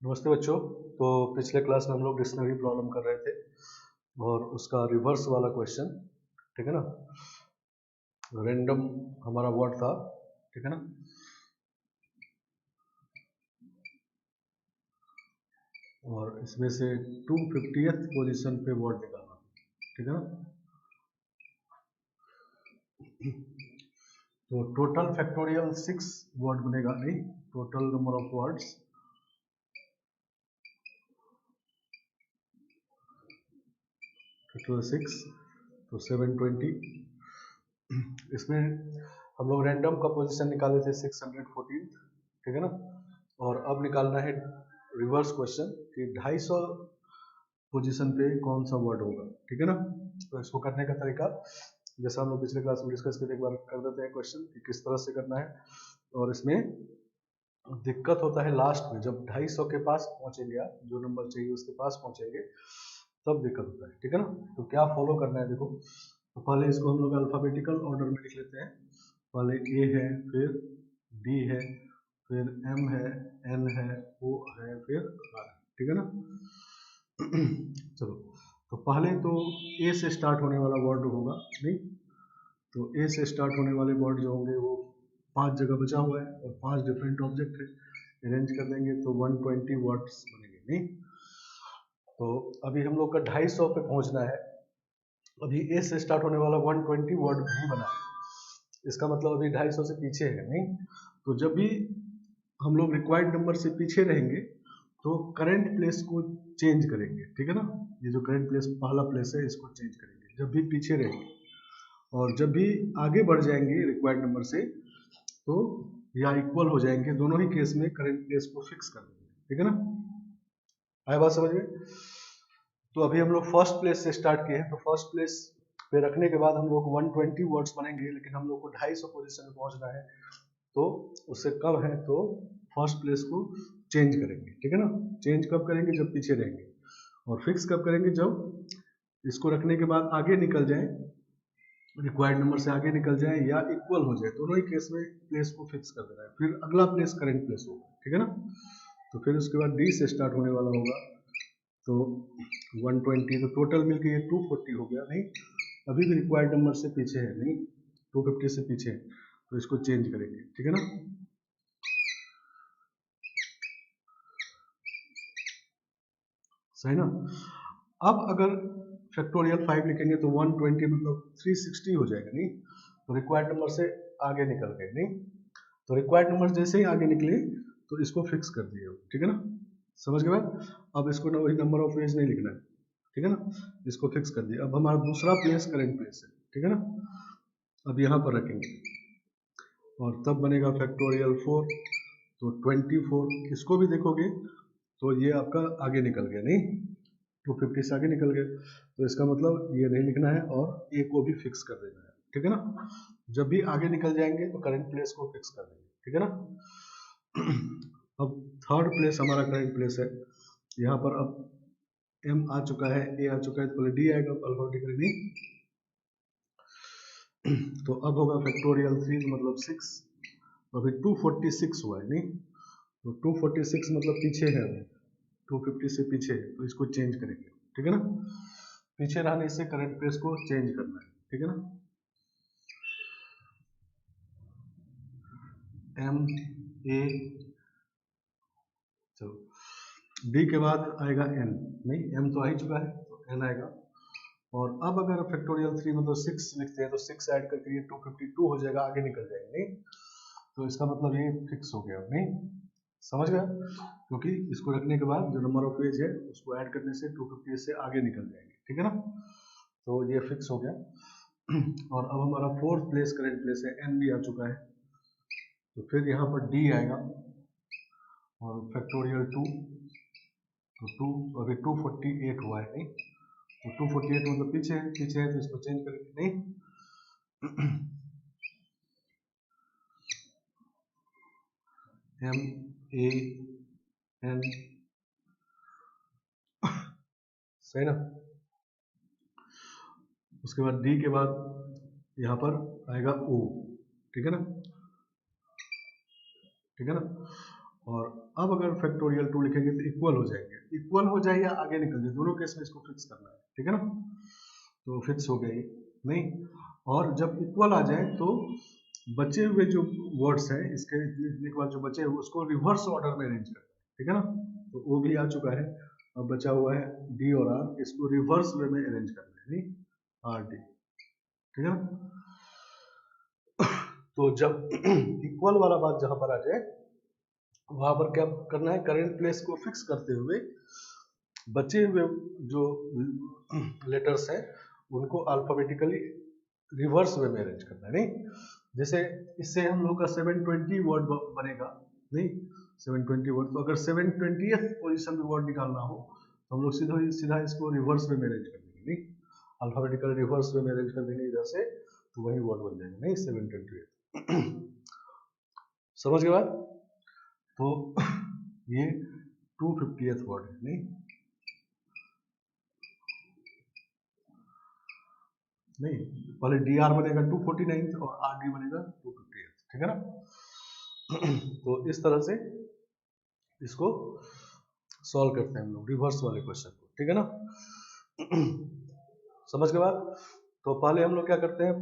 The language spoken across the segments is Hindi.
नमस्ते बच्चों। तो पिछले क्लास में हम लोग डिक्शनरी प्रॉब्लम कर रहे थे और उसका रिवर्स वाला क्वेश्चन, ठीक है ना, रैंडम हमारा वर्ड था, ठीक है ना। और इसमें से 250th पोजीशन पे वर्ड निकालना, ठीक है ना। तो टोटल फैक्टोरियल 6 वर्ड बनेगा, नहीं, total number of words total 6, तो 720। इसमें हम लोग रैंडम का पोजीशन निकाले थे 614, ठीक है ना। और अब निकालना है रिवर्स क्वेश्चन कि 250 पोजीशन पे कौन सा वर्ड होगा, ठीक है ना। तो इसको करने का तरीका जैसा हम लोग पिछले क्लास में डिस्कस किए, एक बार कर देते हैं क्वेश्चन कि किस तरह से करना है। और इसमें दिक्कत होता है लास्ट में, जब 250 के पास पहुंचेंगे, आप जो नंबर चाहिए उसके पास पहुंचेंगे तब दिक्कत होता है, ठीक है ना। तो क्या फॉलो करना है, देखो, तो पहले इसको हम लोग अल्फाबेटिकल ऑर्डर में लिख लेते हैं। पहले ए है, फिर डी है, फिर एम है, एन है, ओ है, फिर आर, ठीक है ना। चलो, तो पहले तो ए से स्टार्ट होने वाला वर्ड होगा, नहीं, तो ए से स्टार्ट होने वाले वर्ड जो होंगे वो 5 जगह बचा हुआ है और 5 डिफरेंट ऑब्जेक्ट है, अरेंज कर देंगे तो 120 वर्ड्स बनेंगे, नहीं। तो अभी हम लोग का 250 पे पहुंचना है। अभी ए से स्टार्ट होने वाला 120 वर्ड नहीं बना है, इसका मतलब अभी 250 से पीछे है, नहीं। तो जब भी हम लोग रिक्वायर्ड नंबर से पीछे रहेंगे तो करंट प्लेस को चेंज करेंगे, ठीक है ना। ये जो करंट प्लेस पहला प्लेस है इसको चेंज करेंगे जब भी पीछे रहेंगे, और जब भी आगे बढ़ जाएंगे रिक्वायर्ड नंबर से तो या इक्वल हो जाएंगे, दोनों ही केस में करंट प्लेस को फिक्स कर देंगे, ठीक है ना। आए बात समझ में। तो अभी हम लोग फर्स्ट प्लेस से स्टार्ट किए हैं, तो फर्स्ट प्लेस पे रखने के बाद हम लोग 120 वर्ड्स बनेंगे, लेकिन हम लोग को 250 पोजीशन में पहुंचना है, तो उससे कम है तो फर्स्ट प्लेस को चेंज करेंगे, ठीक है ना। चेंज कब करेंगे, जब पीछे रहेंगे। और फिक्स कब करेंगे, जब इसको रखने के बाद आगे निकल जाए, रिक्वायर्ड नंबर से आगे निकल जाए या इक्वल हो जाए, दोनों ही केस में प्लेस को फिक्स कर देना है। फिर अगला प्लेस करंट प्लेस होगा, ठीक है ना। तो फिर उसके बाद डी से स्टार्ट होने वाला होगा, तो 120, तो टोटल मिलके ये 240 हो गया, नहीं, अभी भी रिक्वायर्ड नंबर से पीछे है, नहीं, 250 से पीछे है, तो इसको चेंज करेंगे, ठीक है ना। सही ना। अब अगर फैक्टोरियल 5 लिखेंगे तो 120 मतलब 360 हो जाएगा, नहीं, तो रिक्वायर्ड नंबर से आगे निकल गए, नहीं। तो रिक्वायर्ड नंबर जैसे ही आगे निकले तो इसको फिक्स कर दिए, ठीक है ना। समझ गए बात। अब इसको ना वही नंबर ऑफ पेज नहीं लिखना है, ठीक है ना, इसको फिक्स कर दिया। अब हमारा दूसरा प्लेस करंट प्लेस है, ठीक है ना। अब यहाँ पर रखेंगे और तब बनेगा फैक्टोरियल 4, तो 24, इसको भी देखोगे तो ये आपका आगे निकल गया, नहीं, 250 से आगे निकल गए, तो इसका मतलब ये नहीं लिखना है और ए को भी फिक्स कर देना है, ठीक है ना। जब भी आगे निकल जाएंगे तो करंट प्लेस को फिक्स कर देंगे, ठीक है ना। अब थर्ड प्लेस हमारा करंट प्लेस है, यहाँ पर अब एम आ चुका है, ए आ चुका है, तो पहले डी आएगा अल्फाबेटिकली, तो अब होगा फैक्टोरियल 3 मतलब 6, अभी 246 हुआ है, नहीं, तो 246 मतलब पीछे है, अभी 250 से पीछे है, तो इसको चेंज करेंगे, ठीक है ना। पीछे रहने से करंट प्लेस को चेंज करना है, ठीक है ना। एम ए, चलो डी के बाद आएगा एन, नहीं, एम तो आ ही चुका है तो एन आएगा। और अब अगर फैक्टोरियल 3 मतलब 6 लिखते हैं तो 6 ऐड करके ये 252 हो जाएगा, आगे निकल जाएगा, नहीं, तो इसका मतलब ये फिक्स हो गया, नहीं, समझ गया। क्योंकि इसको रखने के बाद जो नंबर ऑफ पेज है उसको ऐड करने से 250 से आगे निकल जाएंगे, ठीक है ना, तो ये फिक्स हो गया। और अब हमारा फोर्थ प्लेस करंट प्लेस है, एन भी आ चुका है, तो फिर यहाँ पर डी आएगा और फैक्टोरियल 2, तो 2, अभी 248 हुआ है, नहीं, तो 248 मतलब पीछे है, पीछे है तो इसको चेंज करेंगे, नहीं। एम ए एन, सही ना। उसके बाद डी के बाद यहाँ पर आएगा ओ, ठीक है ना, ठीक है ना। और अब अगर फैक्टोरियल 2 लिखेंगे तो इक्वल हो जाएंगे, इक्वल हो जाए या आगे निकल जाए, दोनों केस में इसको फिक्स करना है, ठीक है ना। तो फिक्स हो गई नहीं, और जब इक्वल आ जाए तो बचे हुए जो वर्ड्स हैं इसके लिखने के बाद जो बचे हुए उसको रिवर्स ऑर्डर में अरेंज करना है, ठीक है ना। तो वो भी आ चुका है, अब बचा हुआ है डी और आर, इसको रिवर्स वे में अरेंज करना है, नहीं आर डी, ठीक है ना। तो जब इक्वल वाला बात जहां पर आ जाए वहां पर क्या करना है, करेंट प्लेस को फिक्स करते हुए बचे हुए जो लेटर्स हैं उनको अल्फाबेटिकली रिवर्स वे में अरेंज करना है, नहीं। जैसे इससे हम लोग का 720 वर्ड बनेगा, नहीं 720 वर्ड, तो अगर 720th पोजीशन पे वर्ड निकालना हो तो हम लोग सीधा सीधा इसको रिवर्स वे में अरेंज कर देंगे, नहीं अल्फाबेटिकल रिवर्स वे में अरेंज कर देंगे इधर से, तो वही वर्ड बन जाएगा, नहीं 720। समझ के बाद तो ये 250th वर्ड है, नहीं नहीं पहले डी आर बनेगा 249 और आर डी बनेगा 250, ठीक है ना। तो इस तरह से इसको सॉल्व करते हैं हम लोग रिवर्स वाले क्वेश्चन को, ठीक है ना। समझ के बाद तो पहले हम लोग क्या करते हैं,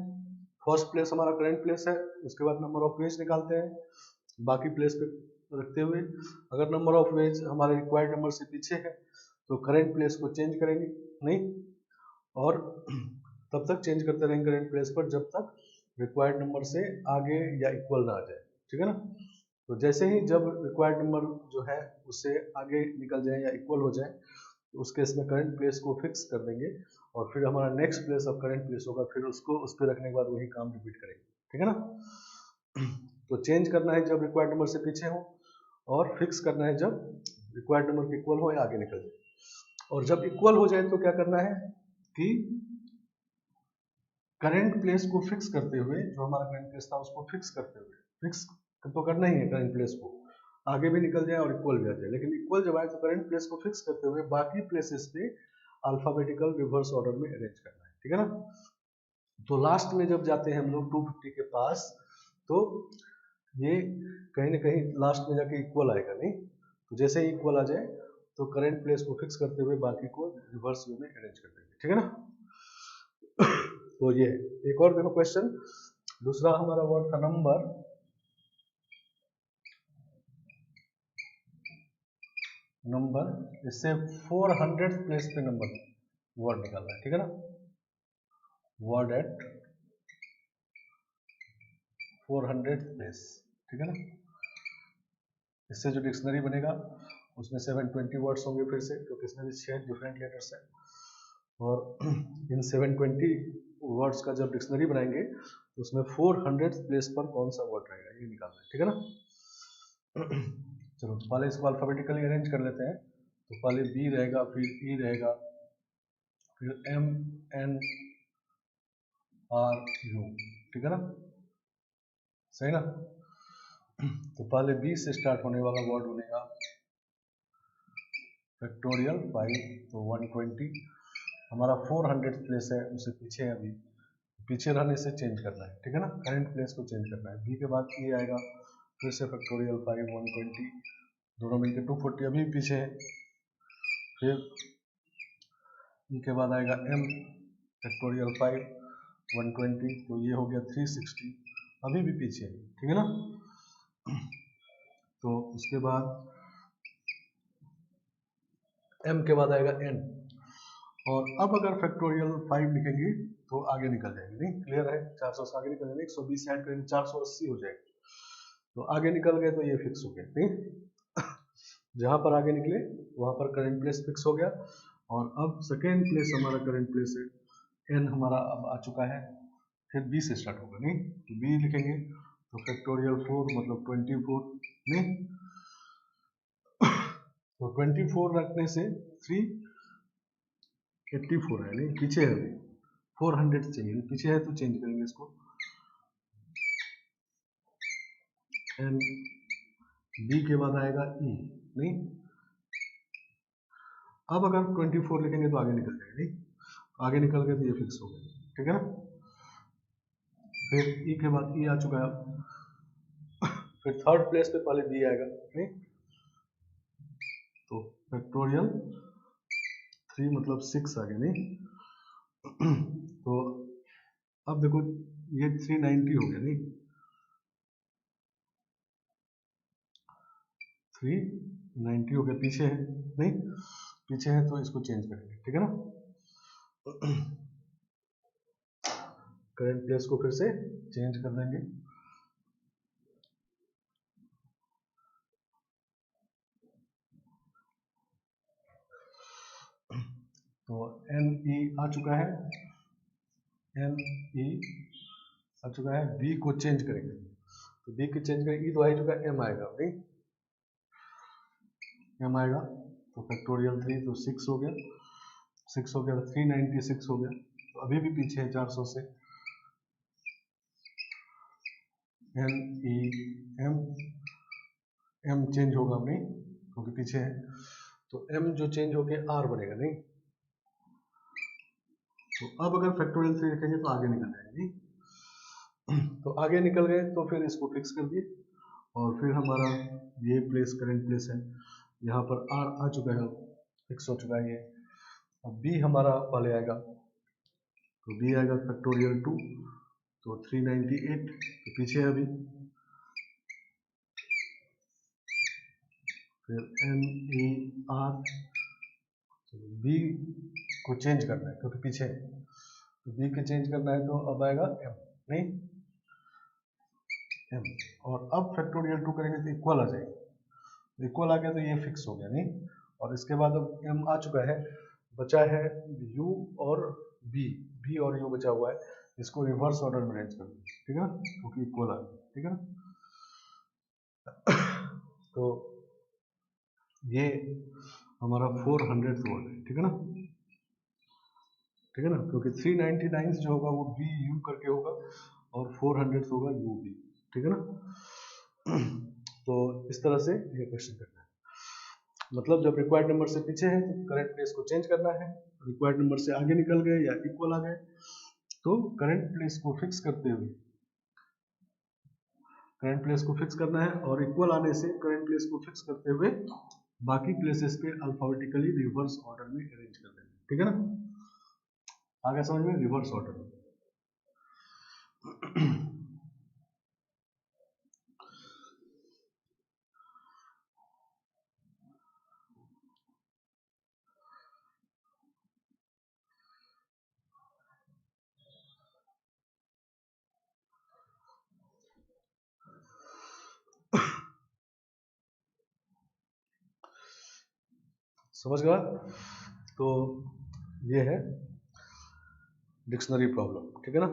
फर्स्ट प्लेस हमारा करंट प्लेस है, उसके बाद नंबर ऑफ वेज निकालते हैं बाकी प्लेस पे रखते हुए। अगर नंबर ऑफ वेज हमारे रिक्वायर्ड नंबर से पीछे है तो करंट प्लेस को चेंज करेंगे, नहीं और तब तक चेंज करते रहेंगे करंट प्लेस पर जब तक रिक्वायर्ड नंबर से आगे या इक्वल ना आ जाए, ठीक है ना। तो जैसे ही जब रिक्वायर्ड नंबर जो है उससे आगे निकल जाए या इक्वल हो जाए तो उस केस में करंट प्लेस को फिक्स कर देंगे और फिर हमारा next place of current place होगा, फिर उसको उस पर रखने के बाद वही काम रिपीट करेंगे, ठीक है ना। तो चेंज करना है जब रिक्वायर्ड नंबर से पीछे हो और फिक्स करना है जब रिक्वायर्ड नंबर के इक्वल हो या आगे निकल जाए। और जब इक्वल हो जाए तो क्या करना है कि करंट प्लेस को फिक्स करते हुए, जो हमारा करंट प्लेस था उसको फिक्स करते हुए, फिक्स तो करना ही है करंट प्लेस को, आगे भी निकल जाए और इक्वल भी आ जाए, लेकिन इक्वल जब आए तो करंट प्लेस को फिक्स करते हुए बाकी प्लेसेस पे अल्फाबेटिकल रिवर्स ऑर्डर में अरेंज करना है, ठीक है ना। तो लास्ट में जब जाते हैं हम लोग 250 के पास तो ये कहीं ना कहीं लास्ट में जाके इक्वल आएगा, नहीं तो जैसे ही इक्वल आ जाए तो करंट प्लेस को फिक्स करते हुए बाकी को रिवर्स वे में अरेंज कर देंगे, ठीक है ना। तो ये एक और देखो क्वेश्चन, दूसरा हमारा वर्ड था नंबर, इससे 400 प्लेस पे नंबर वर्ड निकालना है, ठीक है ना। वर्ड एट 400 प्लेस, ठीक है ना। इससे जो डिक्शनरी बनेगा उसमें 720 वर्ड्स होंगे फिर से, क्योंकि इसमें भी 6 डिफरेंट लेटर्स हैं और इन 720 वर्ड्स का जब डिक्शनरी बनाएंगे तो उसमें 400 प्लेस पर कौन सा वर्ड रहेगा ये निकालना है, ठीक है ना। चलो पहले इसको अल्फाबेटिकली अरेंज कर लेते हैं, तो पहले बी रहेगा, फिर ई रहेगा, फिर एम एन आर यू, ठीक है ना, सही ना। तो पहले बी से स्टार्ट होने वाला वर्ड बनेगा फैक्टोरियल 5, तो 120 हमारा 400 प्लेस है उससे पीछे है, अभी पीछे रहने से चेंज करना है, ठीक है ना, करंट प्लेस को चेंज करना है। बी के बाद ई आएगा, फिर से फैक्टोरियल 5 120 दोनों मिलकर 240 अभी पीछे है, फिर ई के बाद आएगा एम फैक्टोरियल 5 120, तो ये हो गया 360 अभी भी पीछे है, ठीक है ना। तो उसके बाद एम के बाद आएगा एन, और अब अगर फैक्टोरियल 5 लिखेंगे तो आगे निकल जाएंगे, नहीं क्लियर है, 400 से आगे निकल जाएंगे, 120 ऐड करेंगे 480 हो जाएगा, तो आगे निकल गए तो ये फिक्स हो गया, नहीं जहां पर आगे निकले वहां पर करंट प्लेस फिक्स हो गया। और अब सेकेंड प्लेस हमारा करंट प्लेस है, एन हमारा अब आ चुका है, फिर बी से स्टार्ट होगा, नहीं तो बी लिखेंगे तो फैक्टोरियल 4 मतलब 24, नहीं तो 24 रखने से 384 है, नहीं पीछे है, 400 चाहिए, पीछे है तो चेंज करेंगे इसको, एन बी के बाद आएगा ई, नहीं अब अगर 24 लिखेंगे तो आगे निकल जाएगा, नहीं आगे निकल गए तो ये फिक्स हो गया, ठीक है ना। फिर ई के बाद ई आ चुका है, फिर थर्ड प्लेस पे पहले बी आएगा, नहीं तो फैक्टोरियल 3 मतलब 6 आ गया नहीं। तो अब देखो ये 390 हो गया नहीं, 390 हो गया, पीछे है नहीं, पीछे है तो इसको चेंज करेंगे, ठीक है ना। करंट प्लेस को फिर से चेंज कर देंगे। तो एन ई आ चुका है, एन ई आ चुका है, बी को चेंज करेंगे, तो बी को चेंज करेंगे, ई तो आ ही चुका है, एम आएगा नहीं, एम आएगा, तो फैक्टोरियल 3 तो 6 हो गया, 6 हो गया, 396 हो गया, तो अभी भी पीछे है 400 से। N E M, M change होगा नहीं क्योंकि पीछे है, तो एम जो चेंज होके आर बनेगा नहीं। तो अब अगर फैक्टोरियल 3 लिखेंगे तो आगे निकल जाएंगे नहीं। तो आगे निकल गए तो फिर इसको फिक्स कर दिए, और फिर हमारा ये प्लेस करंट प्लेस है, यहाँ पर आर आ चुका है, फिक्स हो चुका है ये। अब बी हमारा पहले आएगा, तो बी आएगा फैक्टोरियल 2, तो 398, तो पीछे है अभी, फिर एम ई आर, बी को चेंज करना है क्योंकि पीछे है, तो बी को चेंज करना है तो अब आएगा एम नहीं, एम, और अब फैक्टोरियल 2 करेंगे तो इक्वल आ जाएगा, इक्वल आ गया तो ये फिक्स हो गया नहीं, और इसके बाद अब एम आ चुका है, बचा है यू और बी, बी और यू बचा हुआ है, इसको रिवर्स ऑर्डर में अरेंज कर दो, ठीक है ना, क्योंकि इक्वल आ गया, ठीक है ना। तो ये हमारा 400 वोल्ट है, ठीक है ना, ठीक है ना, क्योंकि 399 जो होगा वो बी यू करके होगा, और 400 होगा यू बी, ठीक है ना। तो इस तरह से ये क्वेश्चन करना है, मतलब जब रिक्वायर्ड नंबर से पीछे है तो करंट प्लेस को चेंज करना है, रिक्वायर्ड नंबर से आगे निकल गए या इक्वल आ गए तो करंट प्लेस को फिक्स करते हुए, करंट प्लेस को फिक्स करना है, और इक्वल आने से करंट प्लेस को फिक्स करते हुए बाकी प्लेसेस पे अल्फाबेटिकली रिवर्स ऑर्डर में अरेंज कर देंगे, ठीक है ना, आगे समझ में, रिवर्स ऑर्डर में। समझ गया, तो ये है डिक्शनरी प्रॉब्लम, ठीक है ना।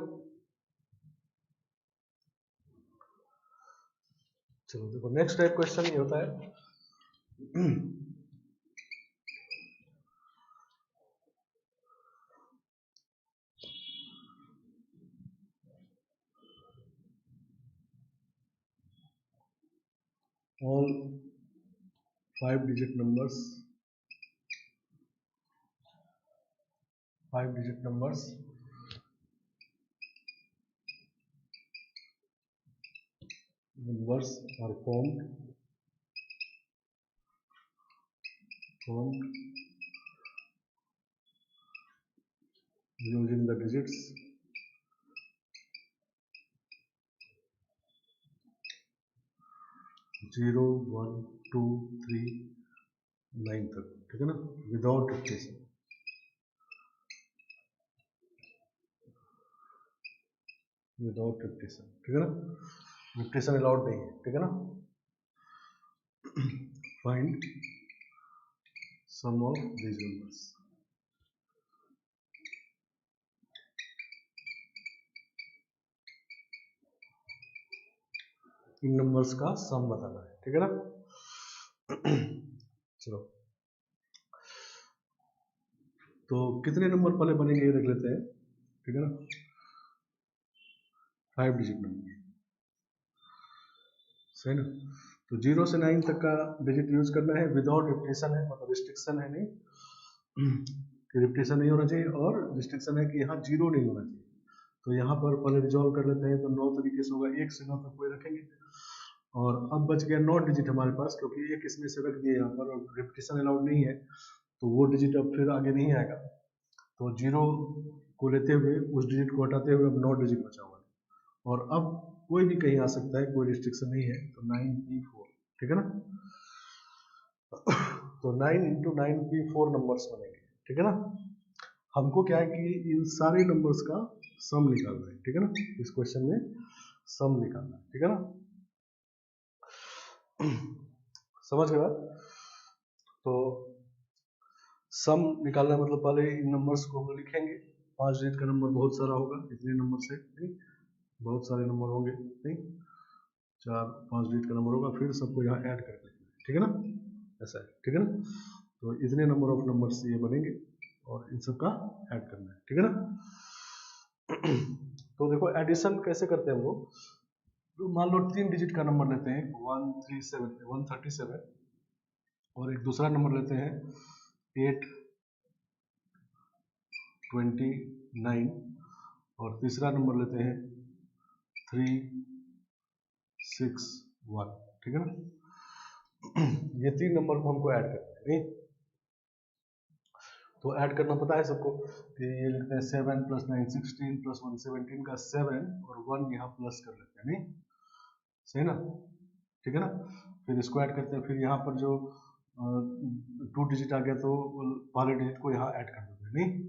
चलो देखो नेक्स्ट टाइप क्वेश्चन ये होता है, all 5-digit numbers, 5-digit numbers are formed using the digits 0, 1, 2, 3, 9 तक, ठीक है ना, विदाउट रिपीटेशन, विदाउट रिपीटेशन, ठीक है ना, रिपीटेशन अलाउड नहीं है, ठीक है ना। Find sum of these numbers, इन नंबर्स का सम बताना है, ठीक है ना। चलो तो कितने नंबर पहले बनेंगे ये देख लेते हैं, ठीक है ना, 5-digit नंबर, सही ना। तो 0 से 9 तक का डिजिट यूज करना है, विदाउट रिपीटेशन है, मतलब रिस्ट्रिक्शन है नहीं, कि रिपीटेशन नहीं होना चाहिए, और रिस्ट्रिक्शन है कि यहाँ 0 नहीं होना चाहिए, तो यहाँ पर पहले रिजॉल्व कर लेते हैं, तो 9 तरीके से होगा, 1 से 9 तक कोई रखेंगे, और अब बच गया 9 डिजिट हमारे पास, क्योंकि एक इसमें से रख दिए यहाँ पर और रिपीटेशन अलाउड नहीं है, तो वो डिजिट अब फिर आगे नहीं आएगा। तो 0 को लेते हुए उस डिजिट को हटाते हुए अब 9 डिजिट बचा हुआ है, और अब कोई भी कहीं आ सकता है, कोई रिस्ट्रिक्शन नहीं है। तो 9p4, ठीक है ना। तो 9 × 9p4 नंबर्स बनेंगे, ठीक है ना। हमको क्या है कि इन सारे नंबर्स का सम निकालना है, ठीक है ना। इस क्वेश्चन में सम निकालना है, ठीक है ना। समझ गए बात। तो सम निकालना मतलब पहले इन नंबर्स को हम लिखेंगे। 5 डिजिट का नंबर बहुत सारा होगा, इतने नंबर से नहीं, बहुत सारे नंबर होंगे नहीं, 4-5 डिजिट का नंबर होगा, फिर सबको यहाँ ऐड करके, ठीक है ना, ऐसा है, ठीक है ना। तो इतने नंबर ऑफ नंबर्स ये बनेंगे और इन सब का ऐड करना है, ठीक है ना। तो देखो एडिशन कैसे करते हैं हम लोग। तो मान लो 3 डिजिट का नंबर लेते हैं 137 और एक दूसरा नंबर लेते हैं 829 और तीसरा नंबर लेते हैं 361, ठीक है ना। ये 3 नंबर को हमको ऐड करना है नहीं। तो ऐड करना पता है सबको कि ये लिखते हैं 7 + 9 16 + 1 17 का 7 और 1 यहाँ प्लस कर लेते हैं नहीं, सही ना, ठीक है ना। फिर इसको ऐड करते हैं, फिर यहाँ पर जो 2 डिजिट आ गया तो पहले डिजिट को यहाँ ऐड कर देते हैं नहीं,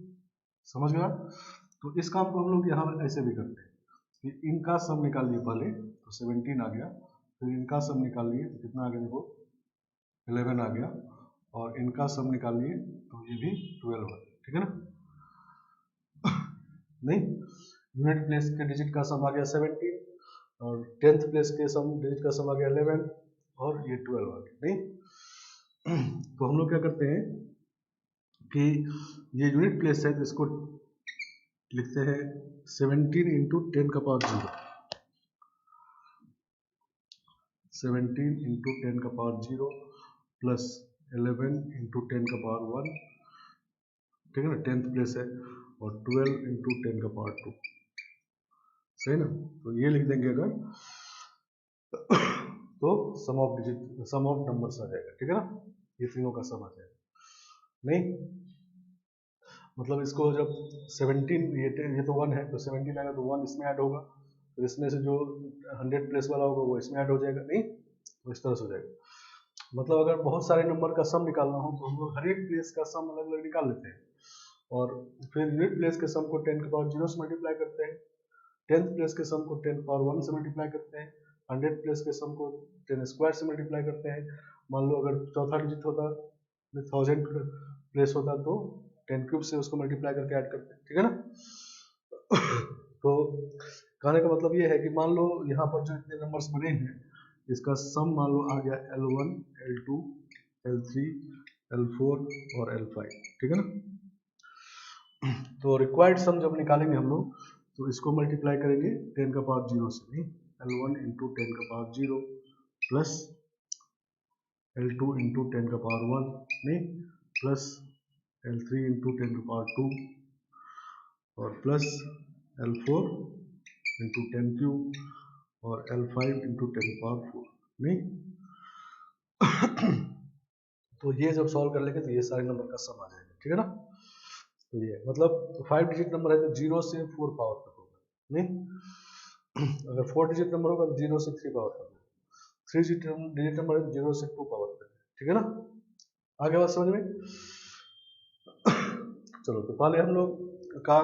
समझ गया। तो इस काम को हम लोग यहाँ ऐसे भी करते हैं कि इनका सम निकाल लिए पहले, तो 17 आ गया, फिर इनका सम निकाल लिए तो कितना आ गया देखो 11 आ गया, और इनका सम निकाल लिए तो ये भी 12 आ गया, ठीक है ना। नहीं, यूनिट प्लेस के डिजिट का सम आ गया 17 और 10th प्लेस के सम डिजिट का सम आ गया 11 और ये 12 आ गया नहीं। तो हम लोग क्या करते हैं कि ये यूनिट प्लेस है तो इसको लिखते हैं 17 × 10 का पावर 0, 17 × 10 का पावर 0 प्लस 11 × 10 का पावर 1, ठीक है ना, 10th प्लेस है, और 12 × 10 का पावर 2, सही ना। तो ये लिख देंगे अगर तो sum of digit sum of numbers आ जाएगा, ठीक है ना, ये तीनों का सम आ जाएगा नहीं। मतलब इसको जब 17 ये तो 1 है तो 17 आएगा तो 1 इसमें ऐड होगा, तो इसमें से जो 100 प्लेस वाला होगा वो इसमें ऐड हो जाएगा नहीं, तो इस तरह से हो जाएगा। मतलब अगर बहुत सारे नंबर का सम निकालना हो तो हम लोग हर एक प्लेस का सम अलग अलग निकाल लेते हैं, और फिर यूनिट प्लेस के सम को 10 के पावर 0 से मल्टीप्लाई करते हैं, 10th प्लेस के सम को 10 के पावर 1 से मल्टीप्लाई करते हैं, 100 प्लेस के सम को 10 स्क्वायर से मल्टीप्लाई करते हैं। मान लो अगर चौथा डिजिट होता 1000 प्लेस होता तो 10 क्यूब से उसको मल्टीप्लाई करके ऐड करते हैं, ठीक है ना। तो कहने का मतलब ये है कि मान लो यहाँ पर जो इतने नंबर्स बने हैं इसका सम मान लो आ गया L1 L2 L3 L4 और L5, ठीक है ना। तो रिक्वायर्ड सम जब निकालेंगे हम लोग तो इसको मल्टीप्लाई करेंगे 10 का पावर 0 से नहीं, L1 × 10 का पावर 0 प्लस L2 × 10 का पावर 1 नहीं, प्लस L3 × 10 का पावर 2 और प्लस L4 × 10 क्यूब और L5 × 10 का पावर 4 नहीं। तो ये जब सॉल्व कर लेंगे तो ये सारे नंबर का सम आ जाएगा, ठीक है ना। तो ये मतलब 5 डिजिट नंबर है तो 0 से 4 पावर तक होगा नहीं, अगर 4 डिजिट नंबर होगा तो 0 से 3 पावर तक होगा, 3 डिजिट नंबर है तो 0 से 2 पावर तक, ठीक है ना। आगे बात समझ में। चलो तो पहले हम लोग का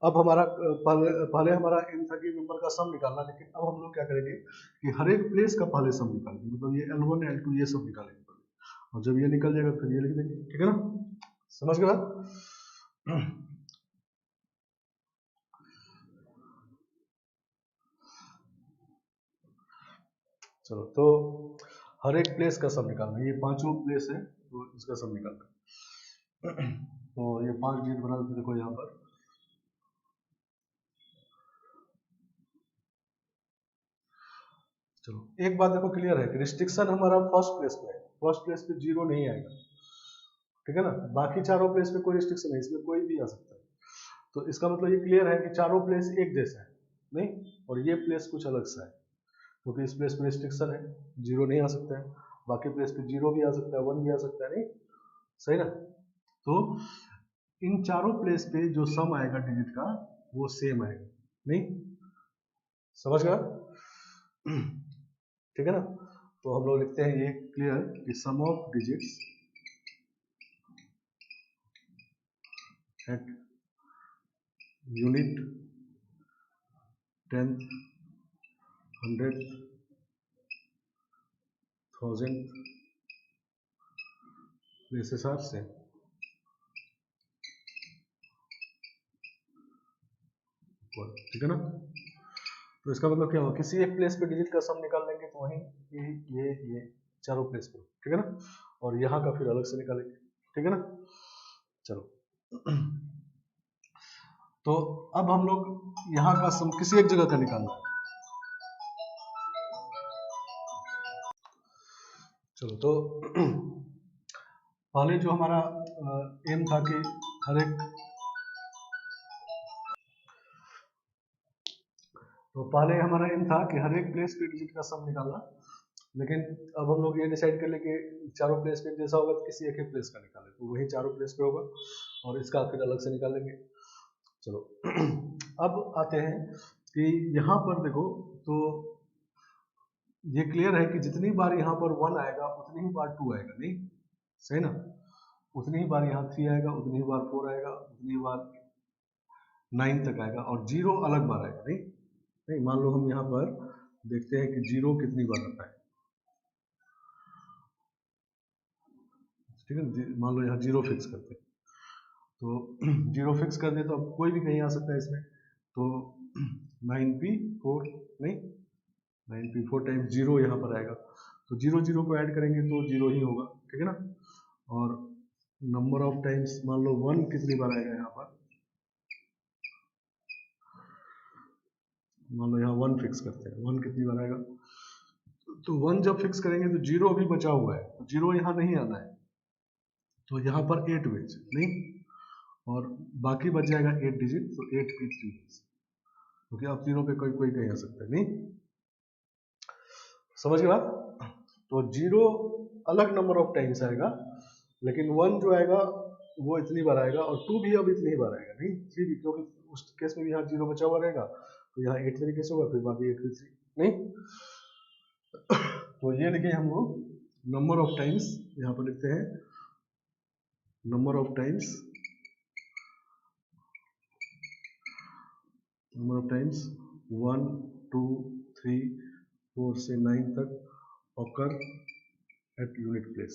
अब हमारा पहले हमारा इन था कि नंबर का सम निकालना, लेकिन अब हम लोग क्या करेंगे कि हर एक प्लेस का पहले सम निकालेंगे, मतलब ये L1 L2 ये सब निकालेंगे पहले, और जब ये निकल जाएगा फिर ये लिख देंगे, ठीक है ना, समझ गए बात। चलो तो हर एक प्लेस का सम निकालना है, ये पांचों प्लेस है तो इसका सम निकालना है। तो ये 5 डिजिट बना देते, देखो यहाँ पर चलो एक बात देखो क्लियर है कि रिस्ट्रिक्शन हमारा फर्स्ट प्लेस पे है, फर्स्ट प्लेस पे 0 नहीं आएगा, ठीक है ना। बाकी चारों प्लेस पे कोई रिस्ट्रिक्शन है, इसमें कोई भी आ सकता है, तो इसका मतलब ये क्लियर है कि चारों प्लेस एक जैसा है नहीं, और ये प्लेस कुछ अलग सा है, क्योंकि इस प्लेस पे रिस्ट्रिक्शन है, 0 नहीं आ सकता है, बाकी प्लेस पे 0 भी आ सकता है, 1 भी आ सकता है, नहीं सही ना। तो इन चारों प्लेस पे जो सम आएगा डिजिट का वो सेम आएगा, नहीं समझ गया, ठीक है ना। तो हम लोग लिखते हैं ये क्लियर कि sum of digits at unit, 10th, 100th, 1000th places are same, ठीक है ना। तो इसका मतलब क्या होगा, किसी एक प्लेस पे डिजिट का सम निकाल लेंगे तो वहीं ये चारों प्लेस पे, ठीक है ना, और यहाँ का फिर अलग से निकालेंगे, ठीक है ना। चलो तो अब हम लोग यहाँ का सम किसी एक जगह का निकालना है। चलो तो पहले जो हमारा एम था कि हर एक, तो पहले हमारा एम था कि हर एक प्लेस पे डिजिट का सम निकालना, लेकिन अब हम लोग ये डिसाइड कर ले कि चारों प्लेस पे जैसा होगा तो किसी एक ही प्लेस का निकालें, तो वही चारों प्लेस पे होगा और इसका फिर अलग से निकालेंगे। चलो अब आते हैं कि यहाँ पर देखो, तो ये क्लियर है कि जितनी बार यहाँ पर 1 आएगा उतनी ही बार 2 आएगा, नहीं सही ना, उतनी ही बार यहाँ 3 आएगा, उतनी ही बार 4 आएगा, उतनी ही बार 9 तक आएगा, और 0 अलग बार आएगा, नहीं नहीं मान लो हम यहाँ पर देखते हैं कि 0 कितनी बार आता है, ठीक है, मान लो यहाँ 0 फिक्स करते हैं, तो 0 फिक्स कर दे तो अब कोई भी कहीं आ सकता है इसमें, तो 9p4, नहीं 9p4 टाइम्स 0 यहाँ पर आएगा, तो 0 को ऐड करेंगे तो 0 ही होगा, ठीक है ना। और नंबर ऑफ टाइम्स मान लो 1 कितनी बार आएगा यहाँ पर, मान लो यहाँ 1 फिक्स करते हैं, 1 कितनी बार आएगा, तो 1 जब फिक्स करेंगे तो 0 अभी बचा हुआ है, तो 0 यहाँ नहीं आना है, तो यहाँ पर 8 वेज, नहीं, और बाकी बच जाएगा 8 डिजिट, तो 8p3, क्योंकि अब तीनों पे कोई कोई कहीं आ सकता है, नहीं समझ गए बात। तो 0 अलग नंबर ऑफ टाइम्स आएगा, लेकिन 1 जो आएगा वो इतनी बार आएगा, और 2 भी अब इतनी ही बार आएगा, नहीं 3 भी, क्योंकि उस केस में भी यहाँ 0 बचा हुआ रहेगा, तो यहाँ 8 तरीके से होगा, फिर बाकी 8 भी 3, नहीं। तो ये लिखे हम लोग नंबर ऑफ टाइम्स, यहाँ पर लिखते हैं number of times, number of times 1 2 3 4 से 9 तक ऑकर एट यूनिट प्लेस,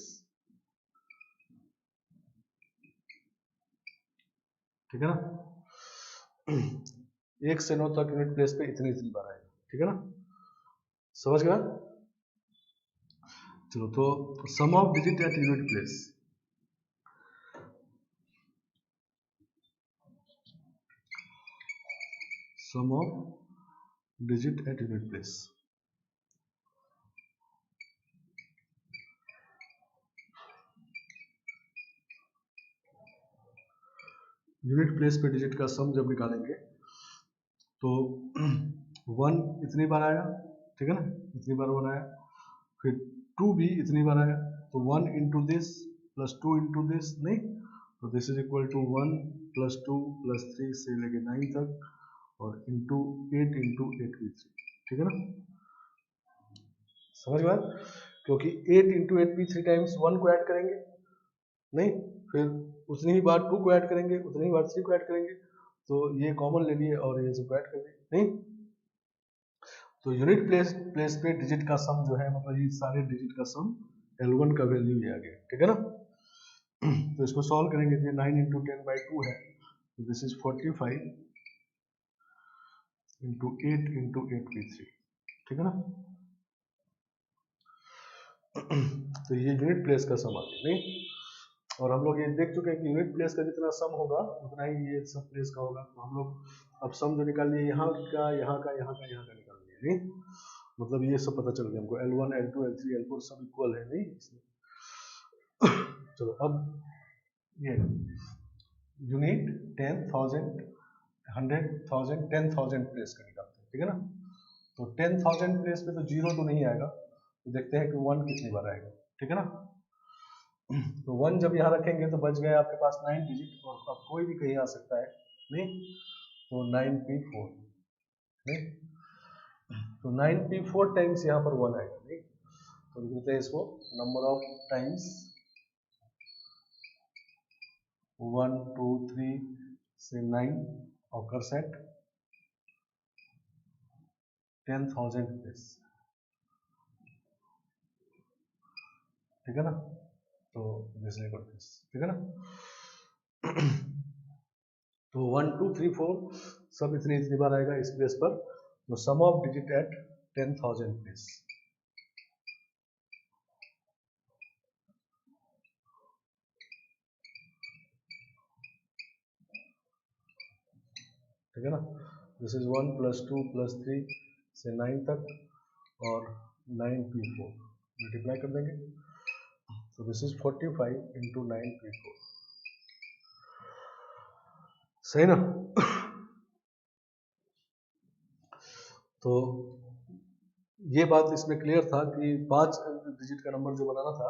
ठीक है ना। 1 से 9 तक यूनिट प्लेस पे इतनी इतनी बार आएगा, ठीक है ना, समझ गया। चलो तो sum of digit at unit place, sum of digit at unit place, unit place पे डिजिट का सम जब निकालेंगे तो 1 इतनी बार आएगा, ठीक है ना, इतनी बार 1 आया, फिर 2 भी इतनी बार आया, तो 1 into this plus 2 into this, नहीं, तो this is equal to 1 plus 2 plus 3 से लेके 9 तक, और इंटू 8 इंटू 8p3, ठीक है ना, समझ में, क्योंकि 8 इंटू 8p3 टाइम्स 1 को ऐड करेंगे, नहीं, फिर उतनी ही बार 2 को ऐड करेंगे, उतनी ही बार 3 को ऐड करेंगे, तो ये कॉमन ले लिए और ये सब ऐड कर दिए, नहीं। तो यूनिट प्लेस पे डिजिट का सम जो है, मतलब ये सारे डिजिट का सम L1 का वैल्यू ये आ गया, ठीक है ना। तो इसको सॉल्व करेंगे तो 9 इंटू 10/2 है, तो this is 45 into 8 into 8p3, ठीक है ना। तो ये यूनिट प्लेस का सम आ गया, नहीं, और हम लोग ये देख चुके हैं कि यूनिट प्लेस का जितना सम होगा उतना ही ये सब प्लेस का होगा, तो हम लोग अब सम जो निकाल लिए यहाँ का, यहाँ का, यहाँ का, यहाँ का निकाल लिए, नहीं, मतलब ये सब पता चल गया हमको, L1 L2 L3 L4 सब इक्वल है, नहीं इसमें। चलो अब ये यूनिट 10,000 100,000 10,000 प्लेस का निकालते हैं, ठीक है ना। तो 10,000 प्लेस पे तो 0 तो नहीं आएगा, तो देखते हैं कि 1 कितनी बार आएगा, ठीक है ना। तो 1 जब यहाँ रखेंगे तो बच गए आपके पास 9 डिजिट, और अब कोई भी कहीं आ सकता है, नहीं तो 9p4, नहीं तो 9p4 टाइम्स यहाँ पर 1 आएगा, नहीं तो लिखते हैं इसको नंबर ऑफ टाइम्स 1 2 3 से 9 ऑकर्स एट 10,000 प्लेस, ठीक है ना। तो दिस इज दिस, ठीक है ना। तो 1 2 3 4 सब इतनी बार आएगा इस प्लेस पर, तो sum of digit eight 10,000 place, ठीक है ना। दिस इज 1 + 2 + 3 से 9 तक, और 9p4 मल्टीप्लाई कर देंगे, तो दिस इज 45 × 9p4, सही ना। तो ये बात इसमें क्लियर था कि 5 डिजिट का नंबर जो बनाना था,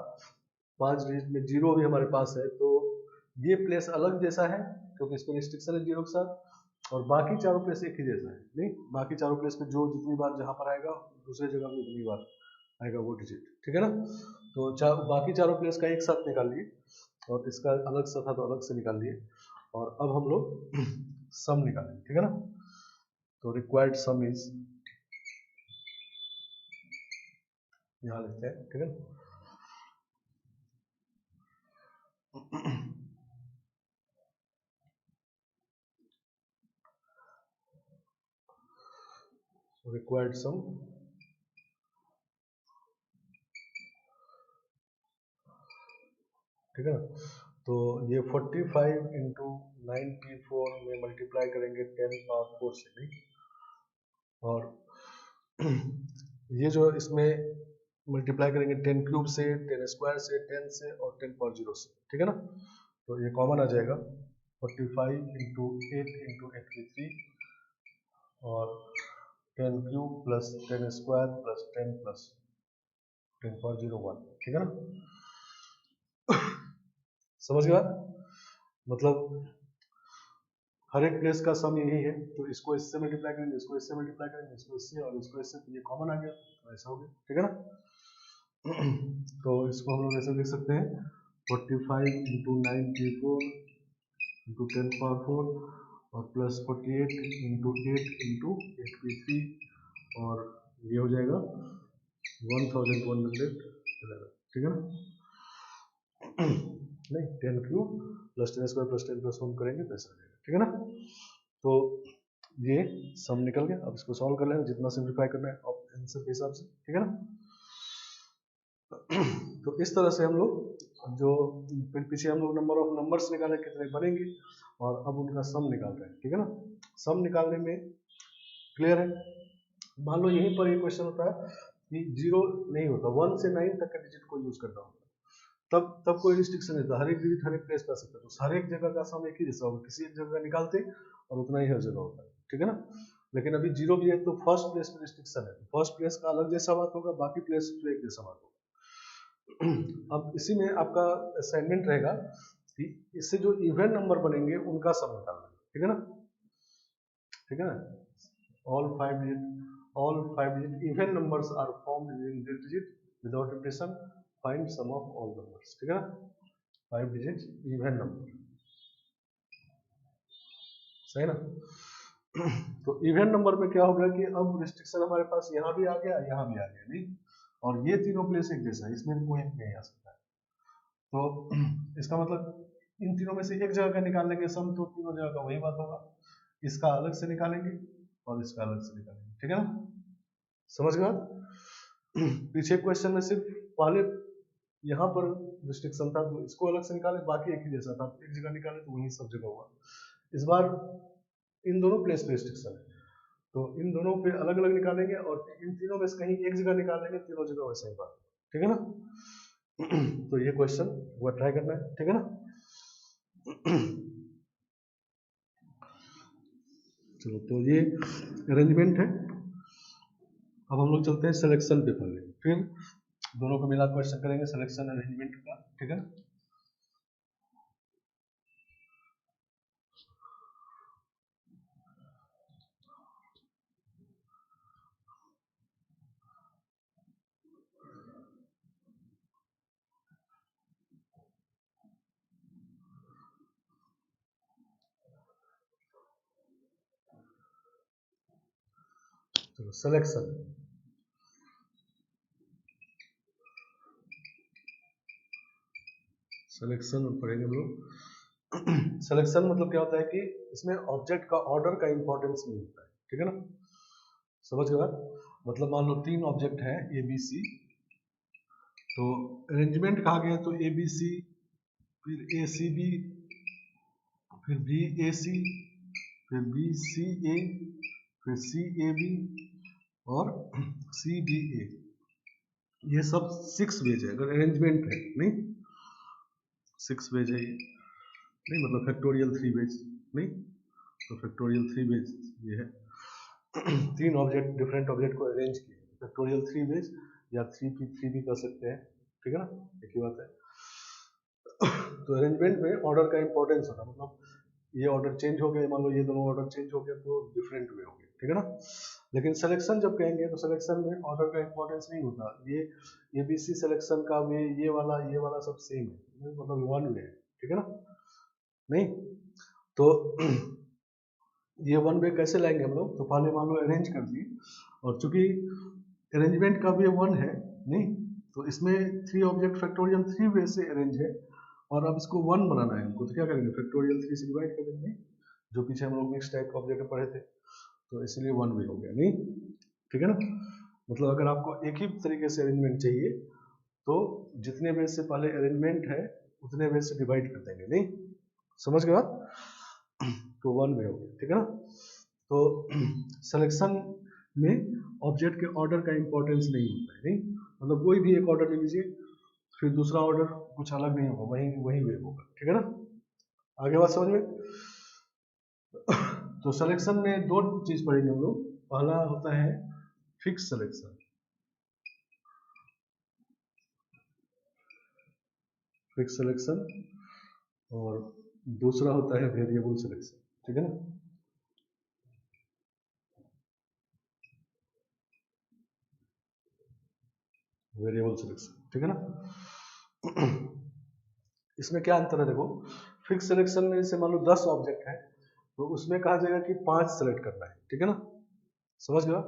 5 डिजिट में 0 भी हमारे पास है, तो ये प्लेस अलग जैसा है क्योंकि इसमें रिस्ट्रिक्शन है 0 के साथ, और बाकी चारों प्लेस एक ही जैसा है, नहीं बाकी चारों प्लेस में जो जितनी बार जहां पर आएगा दूसरी जगह में उतनी बार आएगा वो डिजिट, ठीक है ना। तो बाकी चारों प्लेस का एक साथ निकाल लिए, और इसका अलग सा था तो अलग से निकाल लिए, और अब हम लोग सम निकालेंगे, ठीक है ना। तो रिक्वायर्ड सम इज, यहाँ लिखते हैं, ठीक है ना। रिक्वायर्ड सम, ठीक है ना। तो ये 45 × 9p4 में मल्टीप्लाई करेंगे 10⁴ से, नहीं, और ये जो इसमें मल्टीप्लाई करेंगे 10³ से, 10² से, 10 से और 10⁴ से, ठीक है ना। तो ये कॉमन आ जाएगा 45 × 8 × 83 और 10³ + 10² + 10 + 10⁴1, ठीक है ना। समझ गया, मतलब हर एक प्लेस का सम यही है, तो इसको इससे मल्टीप्लाई करेंगे, इसको इससे मल्टीप्लाई करेंगे, इसको इससे और इसको इससे, तो ये कॉमन आ गया, तो ऐसा हो गया, ठीक है ना। तो इसको हम लोग ऐसे लिख सकते हैं 45 × 9p4 × 10⁴ और + 48 × 8 × 8p3, और ये हो जाएगा 1111, ठीक है ना। नहीं 10³ + 10² + 10 + 1 करेंगे तो ऐसा हो जाएगा, ठीक है ना। तो ये सम निकल गया, अब इसको सॉल्व कर लेना जितना सिंप्लीफाई करना है आंसर के हिसाब से, ठीक है ना। तो इस तरह से हम लोग जो पीछे हम लोग नंबर ऑफ नंबर्स निकाले कितने बनेंगे, और अब उनका सम निकाल रहे हैं, ठीक है ना। सम निकालने में क्लियर है, मान लो यहीं पर ये क्वेश्चन होता है कि 0 नहीं होता, 1 से 9 तक का डिजिट को यूज करना होता है, तब कोई रिस्ट्रिक्शन नहीं था, हर एक डिजिट हर एक प्लेस कर सकते, तो हर एक जगह का सम एक ही जैसा होगा, किसी एक जगह निकालते और उतना ही हर जगह होता है, ठीक है ना। लेकिन अभी 0 भी है तो फर्स्ट प्लेस में रिस्ट्रिक्शन है, तो फर्स्ट प्लेस का अलग जैसा बात होगा, बाकी प्लेस तो एक जैसा बात होगा। अब इसी में आपका असाइनमेंट रहेगा कि इससे जो इवन नंबर बनेंगे उनका सम निकालना, ठीक है ना, ठीक है ना। All 5 digit even numbers are formed using this digit without repetition, find sum of all numbers, ठीक है ना। 5 डिजिट इवन नंबर, सही ना। तो इवन नंबर में क्या होगा कि अब रिस्ट्रिक्शन हमारे पास यहाँ भी आ गया, यहाँ भी आ गया, नहीं, और ये तीनों प्लेस एक जैसा है, इसमें कोई नहीं आ सकता है, तो इसका मतलब इन तीनों में से एक जगह का निकाल लेंगे सम, तो तीनों जगह का वही बात होगा, इसका अलग से निकालेंगे और इसका अलग से निकालेंगे, ठीक है ना। समझ गए। पीछे क्वेश्चन में सिर्फ पहले यहाँ पर रिस्ट्रिक्शन था तो इसको अलग से निकाले, बाकी एक ही जैसा था, एक जगह निकाले तो वही सब जगह हुआ। इस बार इन दोनों प्लेस पे रिस्ट्रिक्शन है, तो इन दोनों पे अलग अलग निकालेंगे, और इन तीनों में से कहीं एक जगह निकालेंगे, तीनों जगह वैसा ही बात, ठीक है ना। तो ये क्वेश्चन वो ट्राई करना है, ठीक है ना। चलो, तो ये अरेंजमेंट है, अब हम लोग चलते हैं सिलेक्शन पे पहले, फिर दोनों को मिला क्वेश्चन करेंगे सिलेक्शन अरेंजमेंट का, ठीक है ना। चलो सिलेक्शन, सिलेक्शन पढ़ेंगे हम लोग। सिलेक्शन मतलब क्या होता है कि इसमें ऑब्जेक्ट का ऑर्डर का इंपॉर्टेंस नहीं होता है, ठीक है ना, समझ गए। मतलब मान लो 3 ऑब्जेक्ट है ए बी सी, तो अरेंजमेंट कहा गया तो ए बी सी, फिर ए सी बी, फिर बी ए सी, फिर बी सी ए, फिर सी ए बी और सी बी ए, ये सब 6 वेज है अगर अरेंजमेंट है, नहीं 6 वेज है ये, नहीं मतलब फैक्टोरियल 3 वेज नहीं, तो फैक्टोरियल 3 वेज ये है। 3 ऑब्जेक्ट डिफरेंट ऑब्जेक्ट को अरेंज किए फैक्टोरियल 3 वेज, या 3 भी कर सकते हैं, ठीक है ना, एक ही बात है। तो अरेंजमेंट में ऑर्डर का इंपॉर्टेंस होता है, मतलब ये ऑर्डर चेंज हो गए, मान लो ये दोनों ऑर्डर चेंज हो गया तो डिफरेंट वे हो गए, ठीक है ना। लेकिन सिलेक्शन जब कहेंगे तो सिलेक्शन में ऑर्डर का इंपॉर्टेंस नहीं होता, ये एबीसी सिलेक्शन का वे ये वाला सब सेम है, मतलब वन वे है, ठीक है ना, नहीं तो ये वन वे कैसे लाएंगे हम लोग, तो पहले मान लो अरेंज कर दिए, और चूंकि अरेंजमेंट का वे वन है, नहीं तो इसमें 3 ऑब्जेक्ट फैक्टोरियल 3 वे से अरेंज है, और अब इसको वन बनाना है हमको, तो क्या करेंगे फैक्टोरियल 3 से डिवाइड कर देंगे, जो पीछे हम लोग मिक्स टाइप का ऑब्जेक्ट पढ़े थे, तो इसलिए वन वे हो गया, नहीं ठीक है ना। मतलब अगर आपको एक ही तरीके से अरेंजमेंट चाहिए तो जितने वे से पहले अरेंजमेंट है उतने वे से डिवाइड कर देंगे, नहीं समझ गए बात, तो वन वे हो गया, ठीक है ना। तो सिलेक्शन में ऑब्जेक्ट के ऑर्डर का इंपॉर्टेंस नहीं होता है, नहीं मतलब कोई भी एक ऑर्डर ले लीजिए, फिर दूसरा ऑर्डर कुछ अलग नहीं होगा, वही वही वे होगा, ठीक है ना, आगे बात समझ में। तो सिलेक्शन में 2 चीज पढ़ेंगे हम लोग, पहला होता है फिक्स सिलेक्शन, फिक्स सिलेक्शन, और दूसरा होता है वेरिएबल सिलेक्शन, ठीक है ना। वेरिएबल सिलेक्शन, ठीक है ना। इसमें क्या अंतर है देखो, फिक्स सिलेक्शन में जैसे मान लो 10 ऑब्जेक्ट है तो उसमें कहा जाएगा कि 5 सेलेक्ट करना है, ठीक है ना, समझ गया।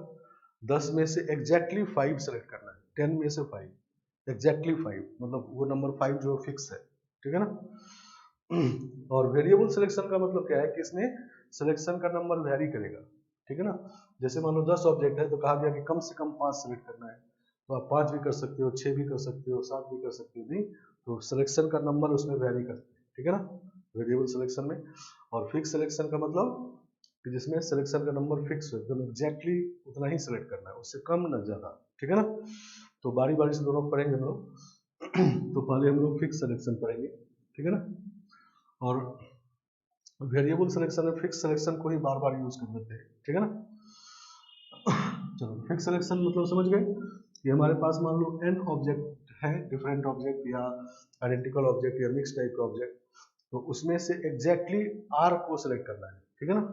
10 में से एग्जैक्टली 5 सेलेक्ट करना है, 10 में से 5 एग्जैक्टली 5, मतलब वो नंबर 5 जो फिक्स है, ठीक है ना। और वेरिएबल सिलेक्शन का मतलब क्या है कि इसमें सिलेक्शन का नंबर वेरी करेगा, ठीक है ना। जैसे मान लो 10 ऑब्जेक्ट है तो कहा गया कि कम से कम 5 सेलेक्ट करना है, तो आप 5 भी कर सकते हो, 6 भी कर सकते हो, 7 भी कर सकते हो, नहीं तो सिलेक्शन का नंबर उसमें वेरी करते हैं, ठीक है ना, वेरिएबल सिलेक्शन में। और फिक्स सिलेक्शन का मतलब कि जिसमें सिलेक्शन का नंबर फिक्स हो, एकदम एग्जैक्टली उतना ही सिलेक्ट करना है, उससे कम ना ज्यादा, ठीक है ना। तो बारी बारी से दोनों पढ़ेंगे हम लोग। तो पहले हम लोग फिक्स सिलेक्शन पढ़ेंगे, ठीक है ना, और वेरिएबल सिलेक्शन में फिक्स सिलेक्शन को ही बार बार यूज कर लेते हैं, ठीक है ना। चलो फिक्स सिलेक्शन मतलब समझ गए कि हमारे पास मान लो n ऑब्जेक्ट है, डिफरेंट ऑब्जेक्ट या आइडेंटिकल ऑब्जेक्ट या मिक्स टाइप का ऑब्जेक्ट, तो उसमें से एग्जैक्टली r को सिलेक्ट करना है, ठीक है ना,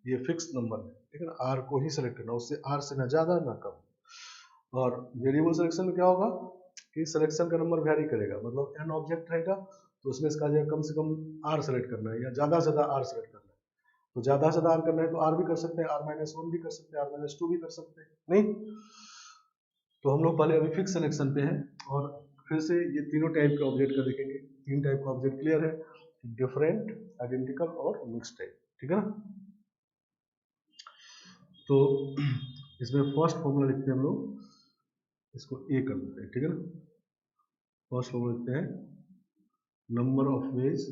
ये फिक्स नंबर है, ठीक है ना, r को ही सिलेक्ट करना, उससे r से ना ज्यादा ना कम। और वेरिएबल सिलेक्शन में क्या होगा कि सिलेक्शन का नंबर वेरी करेगा, मतलब n ऑब्जेक्ट रहेगा तो उसमें इसका जो कम से कम r सेलेक्ट करना है या ज्यादा से ज्यादा r सेलेक्ट करना है, तो ज्यादा से ज्यादा r करना है तो r भी कर सकते हैं, r-1 भी कर सकते हैं, r-2 भी कर सकते हैं, नहीं तो हम लोग पहले अभी फिक्स सिलेक्शन पे हैं, और फिर से ये तीनों टाइप के ऑब्जेक्ट का देखेंगे, 3 टाइप का ऑब्जेक्ट क्लियर है, डिफरेंट, आइडेंटिकल और मिक्स टाइप, ठीक है ना। तो इसमें फर्स्ट फॉर्मूला लिखते हैं हम लोग, इसको ए कर देते हैं, ठीक है ना। फर्स्ट फॉर्मूला लिखते हैं number of ways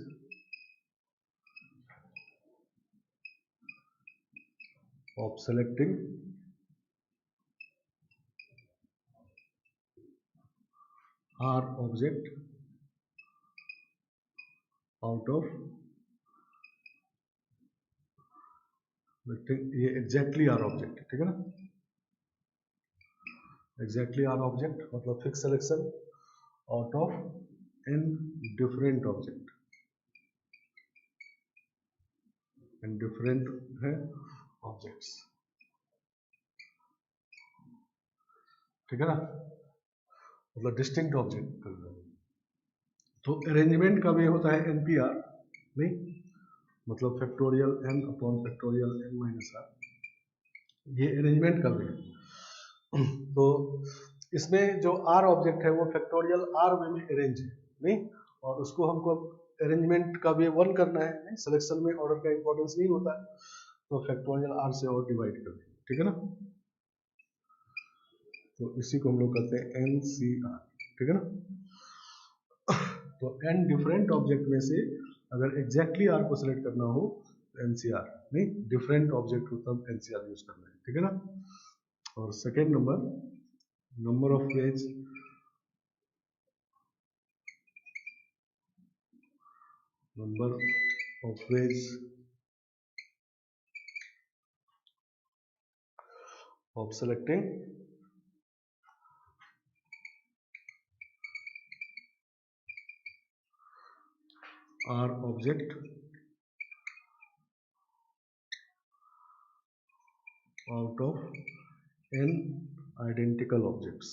of selecting r object out of, ये एग्जैक्टली आर ऑब्जेक्ट, ठीक है ना। एग्जैक्टली आर ऑब्जेक्ट मतलब fix selection out of n different object, and different है ऑब्जेक्ट्स, ठीक है ना, मतलब डिस्टिंक्ट ऑब्जेक्ट। तो अरेंजमेंट का वे होता है NPR, नहीं मतलब factorial n upon factorial n minus r, ये अरेंजमेंट का वे है। तो इसमें जो r ऑब्जेक्ट है वो फैक्टोरियल r वे में अरेंज है, नहीं, और उसको हमको अरेंजमेंट का वे 1 करना है, नहीं सिलेक्शन में ऑर्डर का इंपॉर्टेंस नहीं होता है, तो फैक्टोरियल r से और डिवाइड कर दें, ठीक है ना। तो इसी को हम लोग कहते हैं NCR, ठीक है ना। तो n डिफरेंट ऑब्जेक्ट में से अगर एग्जैक्टली r को सिलेक्ट करना हो तो NCR, नहीं डिफरेंट ऑब्जेक्ट हो तब NCR यूज करना है, ठीक है ना। और second number of veg of selecting R object out of n identical objects।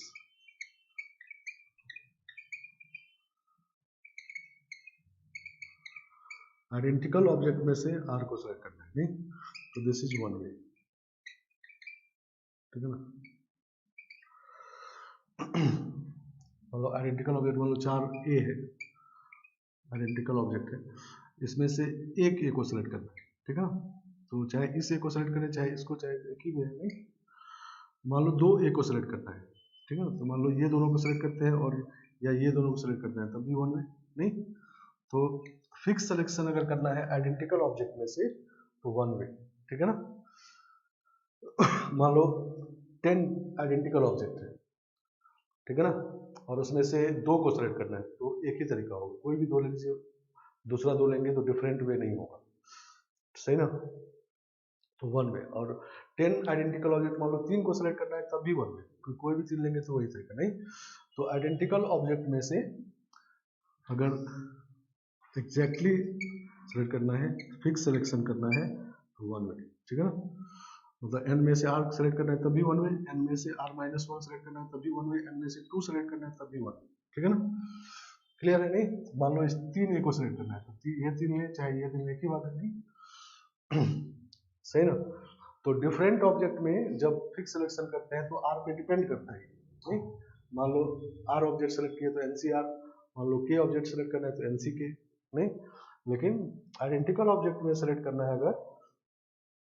Identical object में से R को सेलेक्ट करना है, नहीं, तो दिस इज वन वे, ठीक है ना। मतलब आइडेंटिकल ऑब्जेक्ट मान लो 4A है, आइडेंटिकल ऑब्जेक्ट है, इसमें से एक ए को सिलेक्ट करना है, ठीक है ना। तो चाहे इस ए को सिलेक्ट करें चाहे इसको, चाहे एक ही में, नहीं मान लो 2 ए को सिलेक्ट करना है, ठीक है ना। तो मान लो ये दोनों को सिलेक्ट करते हैं और या ये दोनों को सिलेक्ट करते हैं तब भी वन वे, नहीं। तो फिक्स सिलेक्शन अगर करना है आइडेंटिकल ऑब्जेक्ट में से तो वन वे, ठीक है ना। मान लो 10 आइडेंटिकल ऑब्जेक्ट है, ठीक है ना, और उसमें से 2 को सिलेक्ट करना है, तो एक ही तरीका होगा, कोई भी 2 ले लीजिए, दूसरा 2 लेंगे तो डिफरेंट वे नहीं होगा, सही ना। तो वन वे। और 10 आइडेंटिकल ऑब्जेक्ट मान लो 3 को सिलेक्ट करना है तब भी वन वे, कोई भी 3 लेंगे तो वही तरीका, नहीं। तो आइडेंटिकल ऑब्जेक्ट में से अगर एग्जैक्टली सिलेक्ट करना है, फिक्स सिलेक्शन करना है तो वन वे, ठीक है ना। मतलब n में से r सेलेक्ट करना है तब भी वन वे, n में से r माइनस 1 सेलेक्ट करना है तब भी वन वे, n में से 2 सेलेक्ट करना है तब भी वन वे, ठीक है ना। क्लियर है, नहीं। मान लो इस 3 ए को सिलेक्ट करना है तो ये 3 ले चाहे ये 3 ले, एक ही बात है, नहीं। सही ना। तो डिफरेंट ऑब्जेक्ट में जब फिक्स सिलेक्शन करते हैं तो r पे डिपेंड करता है, नहीं। मान लो r ऑब्जेक्ट सेलेक्ट किया तो NCR, मान लो k ऑब्जेक्ट सेलेक्ट करना है तो NCK, नहीं। लेकिन आइडेंटिकल ऑब्जेक्ट में सेलेक्ट करना है अगर,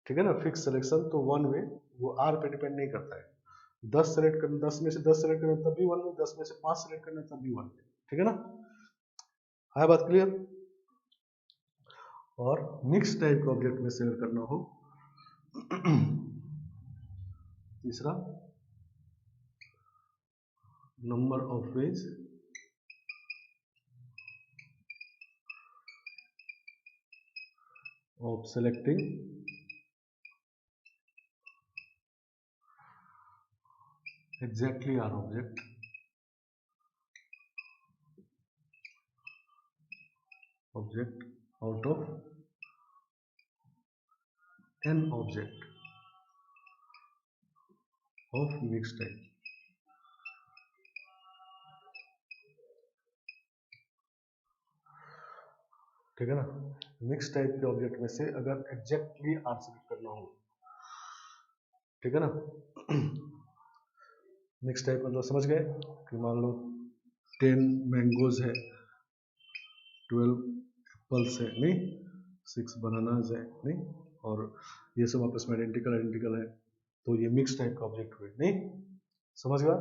ठीक है ना, फिक्स सिलेक्शन, तो वन वे, वो आर पे डिपेंड नहीं करता है। 10 सेलेक्ट करना, 10 में से 10 सेलेक्ट करना तब भी वन वे, 10 में से 5 सेलेक्ट करना तब भी वन वे, ठीक है ना। है बात क्लियर। और मिक्स टाइप के ऑब्जेक्ट में सेलेक्ट करना हो, तीसरा number of ways of selecting exactly r object out of n object of mixed type, ठीक है ना। मिक्स टाइप के ऑब्जेक्ट में से अगर एग्जैक्टली आर सेलेक्ट करना हो, ठीक है ना। मिक्स टाइप मतलब समझ गए कि मान लो 10 मैंगोज है, 12 एप्पल्स है, नहीं, 6 बनानाज है, नहीं, और ये सब आपस में आइडेंटिकल है, तो ये मिक्स टाइप का ऑब्जेक्ट हुए, नहीं, समझ गया।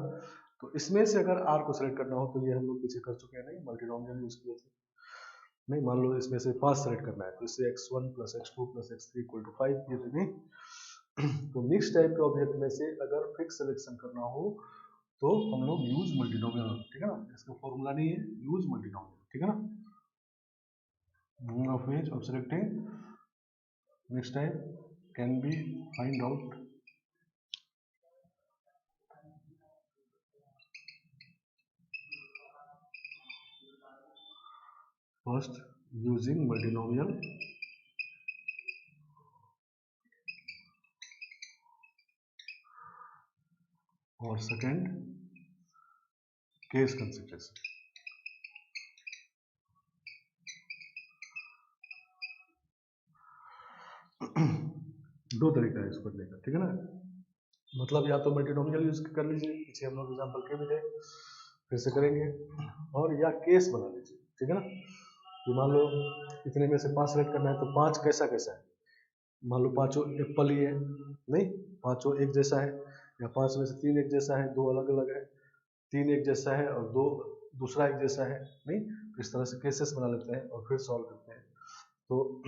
तो इसमें से अगर आर को सेलेक्ट करना हो तो ये हम लोग पीछे कर चुके हैं, नहीं, मल्टीनोमियल यूज किए थे, नहीं। मान लो इसमें से 5 सेलेक्ट करना है तो इससे x1 plus x2 plus x3 equal to 5 किए थे, नहीं। तो मिक्स टाइप के ऑब्जेक्ट में से अगर फिक्स सिलेक्शन करना हो तो हम लोग यूज मल्टीनोमियल, ठीक है ना, इसका फॉर्मूला नहीं है, यूज मल्टीनोमियल, ठीक है ना। Number of ways of selecting mix type can be find out first using multinomial और सेकेंड केस कंसिडरेशन। दो तरीका है इसको करने का, ठीक है ना। मतलब या तो मल्टीनोमियल यूज कर लीजिए, पीछे हम लोग एग्जाम्पल के भी थे, फिर से करेंगे, और या केस बना लीजिए, ठीक है ना। तो मान लो इतने में से 5 सेलेक्ट करना है, तो 5 कैसा कैसा है, मान लो पांचों एप्पल ही है, नहीं पांचों एक जैसा है, या 5 में से 3 एक जैसा है, 2 अलग अलग है, 3 एक जैसा है और 2 दूसरा एक जैसा है, नहीं। तो इस तरह से केसेस बना लेते हैं और फिर सॉल्व करते हैं। तो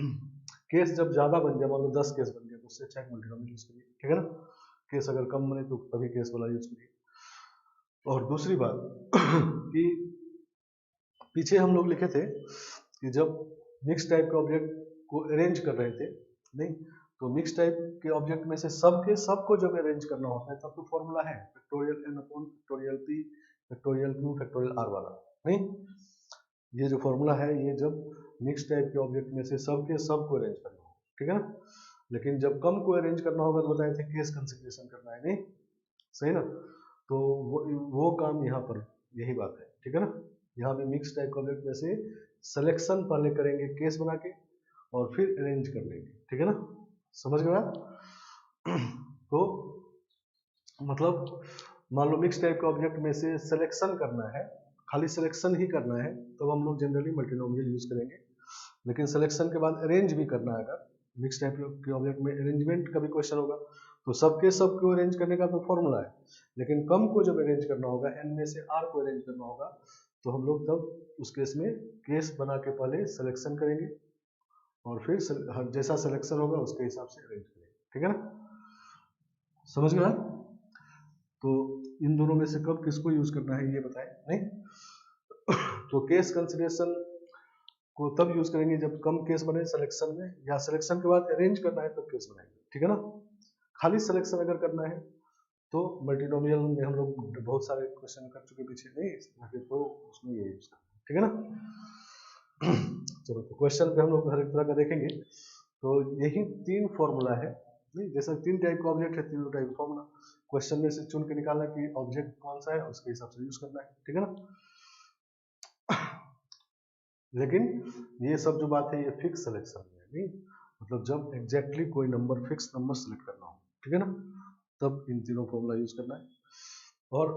केस जब ज्यादा बन जाए, मान लो 10 केस बन गया, तो उससे अच्छा एक मल्टीनोमियल यूज करिए, ठीक है ना। केस अगर कम बने तो तभी केस वाला यूज करिए। और दूसरी बात कि पीछे हम लोग लिखे थे कि जब मिक्स टाइप के ऑब्जेक्ट को अरेंज कर रहे थे, नहीं, तो मिक्स टाइप के ऑब्जेक्ट में से सबको जब अरेंज करना होता है, तब तो फॉर्मूला है factorial n upon factorial p factorial q factorial r वाला, नहीं। ये जो फॉर्मूला है, ये जब मिक्स टाइप के ऑब्जेक्ट में से सबको अरेंज करना हो, ठीक है ना। लेकिन जब कम को अरेंज करना होगा तो बताए थे केस कंसिडरेशन करना है, नहीं सही ना। तो वो काम यहाँ पर यही बात है, ठीक है ना। यहाँ पे मिक्स टाइप के ऑब्जेक्ट में से सिलेक्शन पहले करेंगे केस बना के, और फिर अरेंज कर लेंगे, ठीक है ना। समझ गए आप? तो मतलब मान लो मिक्स टाइप के ऑब्जेक्ट में से सिलेक्शन करना है, खाली सिलेक्शन ही करना है, तो हम लोग जनरली मल्टीनोमियल यूज करेंगे। लेकिन सिलेक्शन के बाद अरेंज भी करना है, अगर मिक्स टाइप के ऑब्जेक्ट में अरेंजमेंट का भी क्वेश्चन होगा, तो सबको अरेंज करने का तो फॉर्मूला है। लेकिन कम को जब अरेंज करना होगा, n में से r को अरेंज करना होगा, तो हम लोग तब उस केस में केस बना के पहले सिलेक्शन करेंगे, और फिर जैसा सिलेक्शन होगा उसके हिसाब से अरेंज करेंगे, ठीक है ना। समझ गए आप? तो इन दोनों में से कब किसको यूज करना है ये बताएं, नहीं। तो केस कंसिडरेशन को तब यूज करेंगे जब कम केस बने सिलेक्शन में, या सिलेक्शन के बाद अरेंज करना है तब केस बनाएंगे, ठीक है ना। खाली सिलेक्शन अगर करना है तो मल्टीनोमियल में हम लोग बहुत सारे क्वेश्चन कर चुके पीछे, नहीं तो उसमें ये यूज करना है, ठीक है ना। चलो, तो क्वेश्चन पे हम लोग हर एक तरह का देखेंगे। तो यही 3 फॉर्मूला है, नहीं, जैसे 3 टाइप का ऑब्जेक्ट है, 3 टाइप का फॉर्मूला क्वेश्चन में से चुन के निकालना कि ऑब्जेक्ट कौन सा है, उसके हिसाब से यूज करना है, ठीक है ना। लेकिन ये सब जो बात है ये फिक्स सिलेक्शन में है, नहीं, मतलब जब एग्जैक्टली कोई नंबर फिक्स नंबर सेलेक्ट करना हो, ठीक है ना, तब इन तीनों फॉर्मूला यूज करना है। और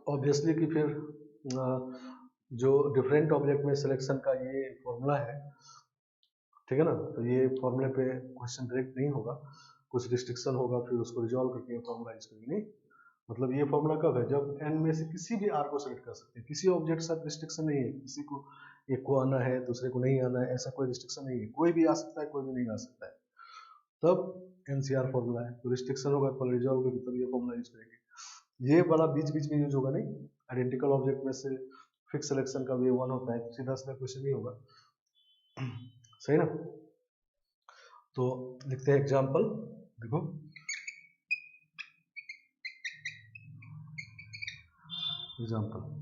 ऑब्वियसली कि फिर जो डिफरेंट ऑब्जेक्ट में सिलेक्शन का ये फॉर्मूला है, ठीक है ना, तो ये फॉर्मूले पे क्वेश्चन डायरेक्ट नहीं होगा, कुछ रिस्ट्रिक्शन होगा, फिर उसको रिजॉल्व करके फॉर्मूला यूज करेंगे, नहीं। मतलब ये फॉर्मूला कब है, जब n में से किसी भी r को सेलेक्ट कर सकते हैं, किसी ऑब्जेक्ट के साथ रिस्ट्रिक्शन नहीं है, किसी को एक को आना है दूसरे को नहीं आना है, ऐसा कोई रिस्ट्रिक्शन नहीं है, कोई भी आ सकता है कोई भी नहीं आ सकता है, तब NCR फॉर्मूला है। तो रिस्ट्रिक्शन होगा तो रिजॉल्व करके तब ये फॉर्मूला यूज करेंगे। ये वाला बीच बीच में यूज होगा, नहीं, आइडेंटिकल ऑब्जेक्ट में से फिक्स सिलेक्शन का भी 1 होता है, तो सीधा सीधा क्वेश्चन नहीं होगा, सही ना। तो लिखते हैं एग्जाम्पल, देखो example,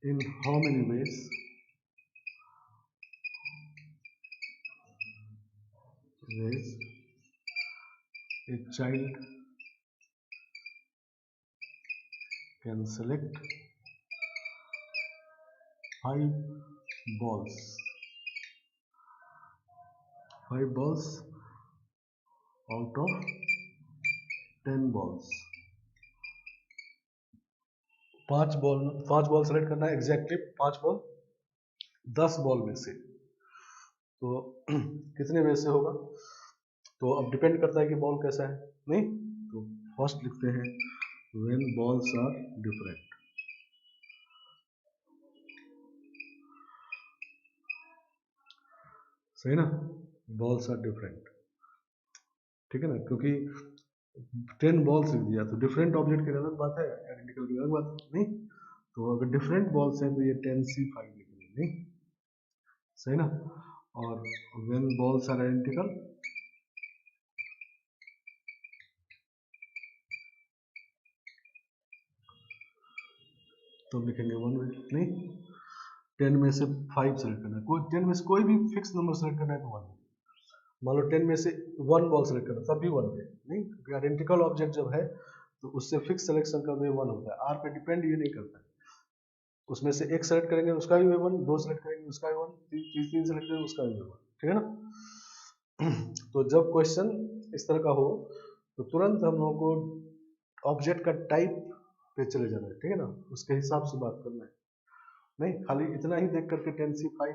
in how many ways a child can select 5 balls 5 balls out of 10 balls। 5 ball select करना है, एग्जैक्टली 5 बॉल 10 बॉल में से, तो कितने वे से होगा। तो अब डिपेंड करता है कि बॉल कैसा है, नहीं। तो फर्स्ट लिखते हैं व्हेन बॉल्स आर डिफरेंट, सही ना, बॉल्स आर डिफरेंट, ठीक है ना, क्योंकि 10 बॉल्स लिख दिया तो डिफरेंट ऑब्जेक्ट की अलग बात है, आइडेंटिकल की अलग बात है, नहीं। तो अगर डिफरेंट बॉल्स हैं तो ये 10C5 लिखेंगे, नहीं, सही ना। और व्हेन बॉल्स आर आइडेंटिकल, तो अब लिखेंगे 1 नहीं, 10 में से 5 सेलेक्ट करना है, कोई 10 में से कोई भी फिक्स नंबर सेलेक्ट करना है तो 1। मान लो 10 में से 1 बॉल सेलेक्ट करना तब भी 1 पे नहीं, क्योंकि आइडेंटिकल ऑब्जेक्ट जब है तो उससे फिक्स सिलेक्शन का वे 1 होता है, आर पे डिपेंड ये नहीं करता है। उसमें से एक सेलेक्ट करेंगे उसका भी वे 1, 2 सेलेक्ट करेंगे उसका भी 1, 3 सेलेक्ट करेंगे उसका भी वे 1, ठीक है ना। तो जब क्वेश्चन इस तरह का हो तो तुरंत हम लोगों को ऑब्जेक्ट का टाइप पे चले जाना है, ठीक है ना, उसके हिसाब से बात करना है। नहीं खाली इतना ही देख करके 10C5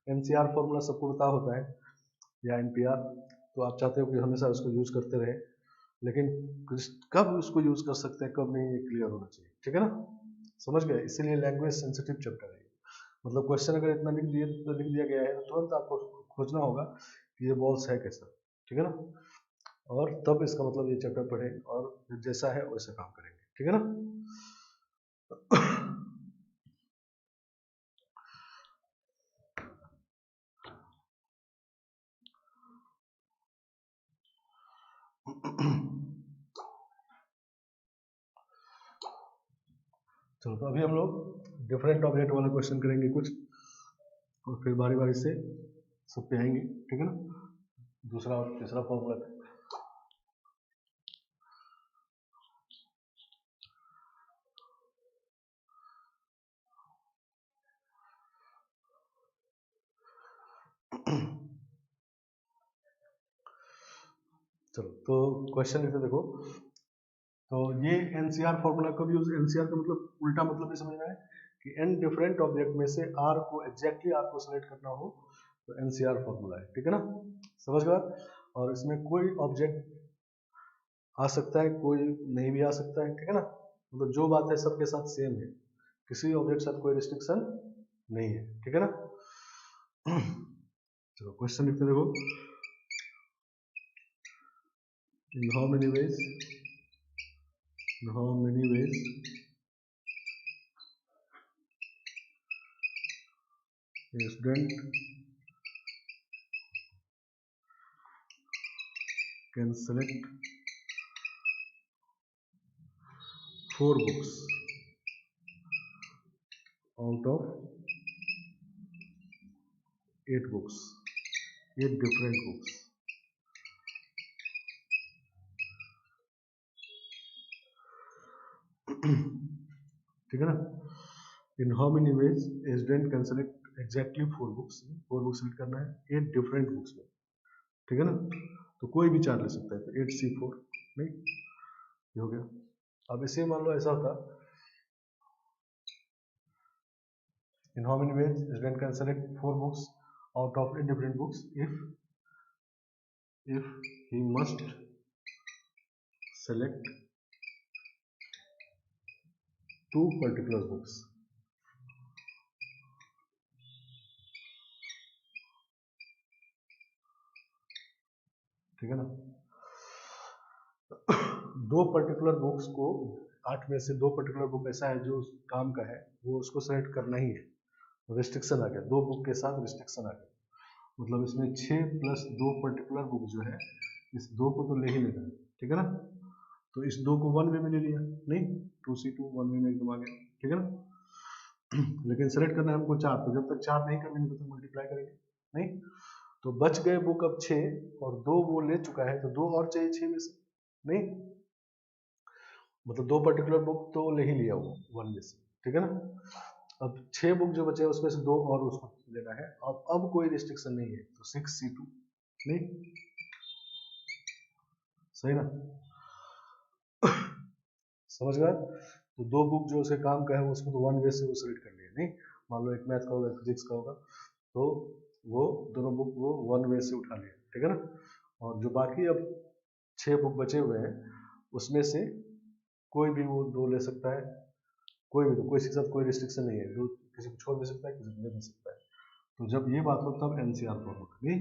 एनसीआर फॉर्मूला सबको पता होता है या एनपीआर, तो आप चाहते हो कि हमेशा उसको यूज करते रहे, लेकिन कब उसको यूज कर सकते हैं कब नहीं ये क्लियर होना चाहिए, ठीक है ना, समझ गए। इसीलिए लैंग्वेज सेंसिटिव चैप्टर है, मतलब क्वेश्चन अगर इतना लिख दिया गया है तो तुरंत आपको खोजना होगा कि ये बॉल्स है कैसा, ठीक है ना, और तब इसका मतलब ये चैप्टर पढ़ें और जैसा है वैसा काम करेंगे, ठीक है ना। चलो तो अभी हम लोग डिफरेंट ऑब्जेक्ट वाला क्वेश्चन करेंगे कुछ, और फिर बारी बारी से सब पे आएंगे, ठीक है ना, दूसरा और तीसरा फॉर्मूला पे। चलो तो क्वेश्चन लिखते देखो, तो ये एनसीआर फॉर्मूला कब यूज, एनसीआर का मतलब उल्टा मतलब ये समझना है कि एन डिफरेंट ऑब्जेक्ट में से आर को एग्जैक्टली आर को सेलेक्ट करना हो तो एनसीआर फॉर्मूला है, ठीक है ना, समझ गए। और इसमें कोई ऑब्जेक्ट आ सकता है कोई नहीं भी आ सकता है, ठीक है ना, मतलब जो बात है सबके साथ सेम है, किसी ऑब्जेक्ट के साथ कोई रिस्ट्रिक्शन नहीं है, ठीक है ना। चलो क्वेश्चन लिखते देखो, in how many ways a student can select 4 books out of 8 books, 8 different books, ठीक है ना। In how many ways a student can select exactly 4 books, 4 books select करना है 8 डिफरेंट बुक्स में, ठीक है ना, तो कोई भी 4 ले सकता है, तो 8C4 नहीं, ये हो गया। अब इसे मान लो ऐसा होता, in how many ways student can select 4 books out of 8 different books if he must select 2 particular books, ठीक है ना। 2 पर्टिकुलर बुक्स को 8 में से 2 पर्टिकुलर बुक ऐसा है जो उस काम का है, वो उसको सेलेक्ट करना ही है, रिस्ट्रिक्शन आ गया, 2 बुक के साथ रिस्ट्रिक्शन आ गया, मतलब इसमें 6 प्लस 2 पर्टिकुलर बुक जो है इस 2 को तो ले ही लेना है, ठीक है ना, तो इस 2 को 1 वे में ले लिया, नहीं 2C2 1 वे में एकदम आ गया, ठीक है ना। लेकिन सेलेक्ट करना है हमको 4, तो जब तक 4 नहीं करेंगे तब तक मल्टीप्लाई करेंगे नहीं, तो बच गए बुक अब 6 और 2 वो ले चुका है, तो 2 और चाहिए 6 में से, नहीं मतलब 2 पर्टिकुलर बुक तो ले ही लिया वो 1 में से, ठीक है ना। अब 6 बुक जो बचे उसमें से 2 और उसको लेना है, अब कोई रिस्ट्रिक्शन नहीं है, तो 6C2 नहीं, सही ना, समझ गए। तो 2 बुक जो उसके काम का है उसको तो 1 वे से वो सेलेक्ट कर लिया, नहीं मान लो एक मैथ का होगा फिजिक्स का होगा, तो वो दोनों बुक वो 1 वे से उठा लिया, ठीक है ना, और जो बाकी अब 6 बुक बचे हुए हैं उसमें से कोई भी वो 2 ले सकता है, कोई भी, तो कोई के साथ कोई रिस्ट्रिक्शन नहीं है, जो किसी को छोड़ भी सकता है किसी को ले भी सकता है, तो जब ये बात हो तब एनसीआर फॉर्म होगा, नहीं।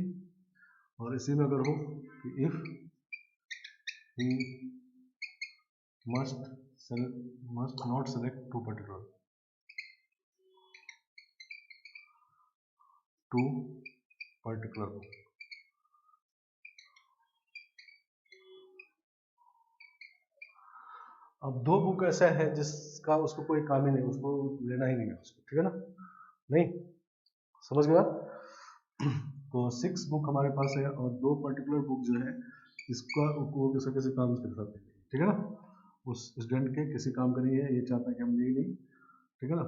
और इसी में अगर हो कि if he must must not select two particular book, अब दो बुक ऐसा है जिसका उसको कोई काम ही नहीं, उसको लेना ही नहीं है उसको, ठीक है ना, नहीं, समझ गए आप। तो 6 बुक हमारे पास है और दो पर्टिकुलर बुक जो है इसका वो किसी काम के साथ है, ठीक है ना, उस स्टूडेंट के किसी काम का नहीं है, ये चाहता है कि हम ले नहीं, ठीक है ना।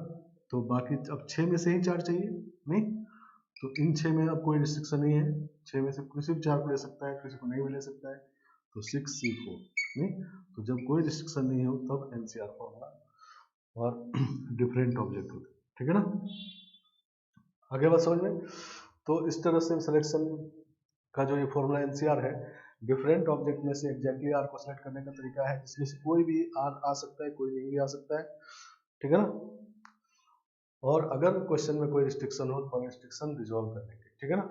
तो बाकी अब 6 में से ही 4 चाहिए, नहीं, तो इन 6 में अब कोई रिस्ट्रिक्शन नहीं है, 6 में से किसी भी 4 को ले सकता है, किसी को नहीं भी ले सकता है, तो 6C4, नहीं, तो जब कोई रिस्ट्रिक्शन नहीं हो तब एनसीआर फॉर्मूला और डिफरेंट ऑब्जेक्ट होते हैं, ठीक है ना, आगे बात समझ में। तो इस तरह से सिलेक्शन का जो ये फॉर्मूला एनसीआर है, डिफरेंट ऑब्जेक्ट में से एग्जैक्टली आर को सिलेक्ट करने का तरीका है, जिसमें से कोई भी आर आ सकता है, कोई नहीं भी आ सकता है, ठीक है ना। और अगर क्वेश्चन में कोई रिस्ट्रिक्शन हो तो रिस्ट्रिक्शन रिजॉल्व कर लेंगे, ठीक है ना,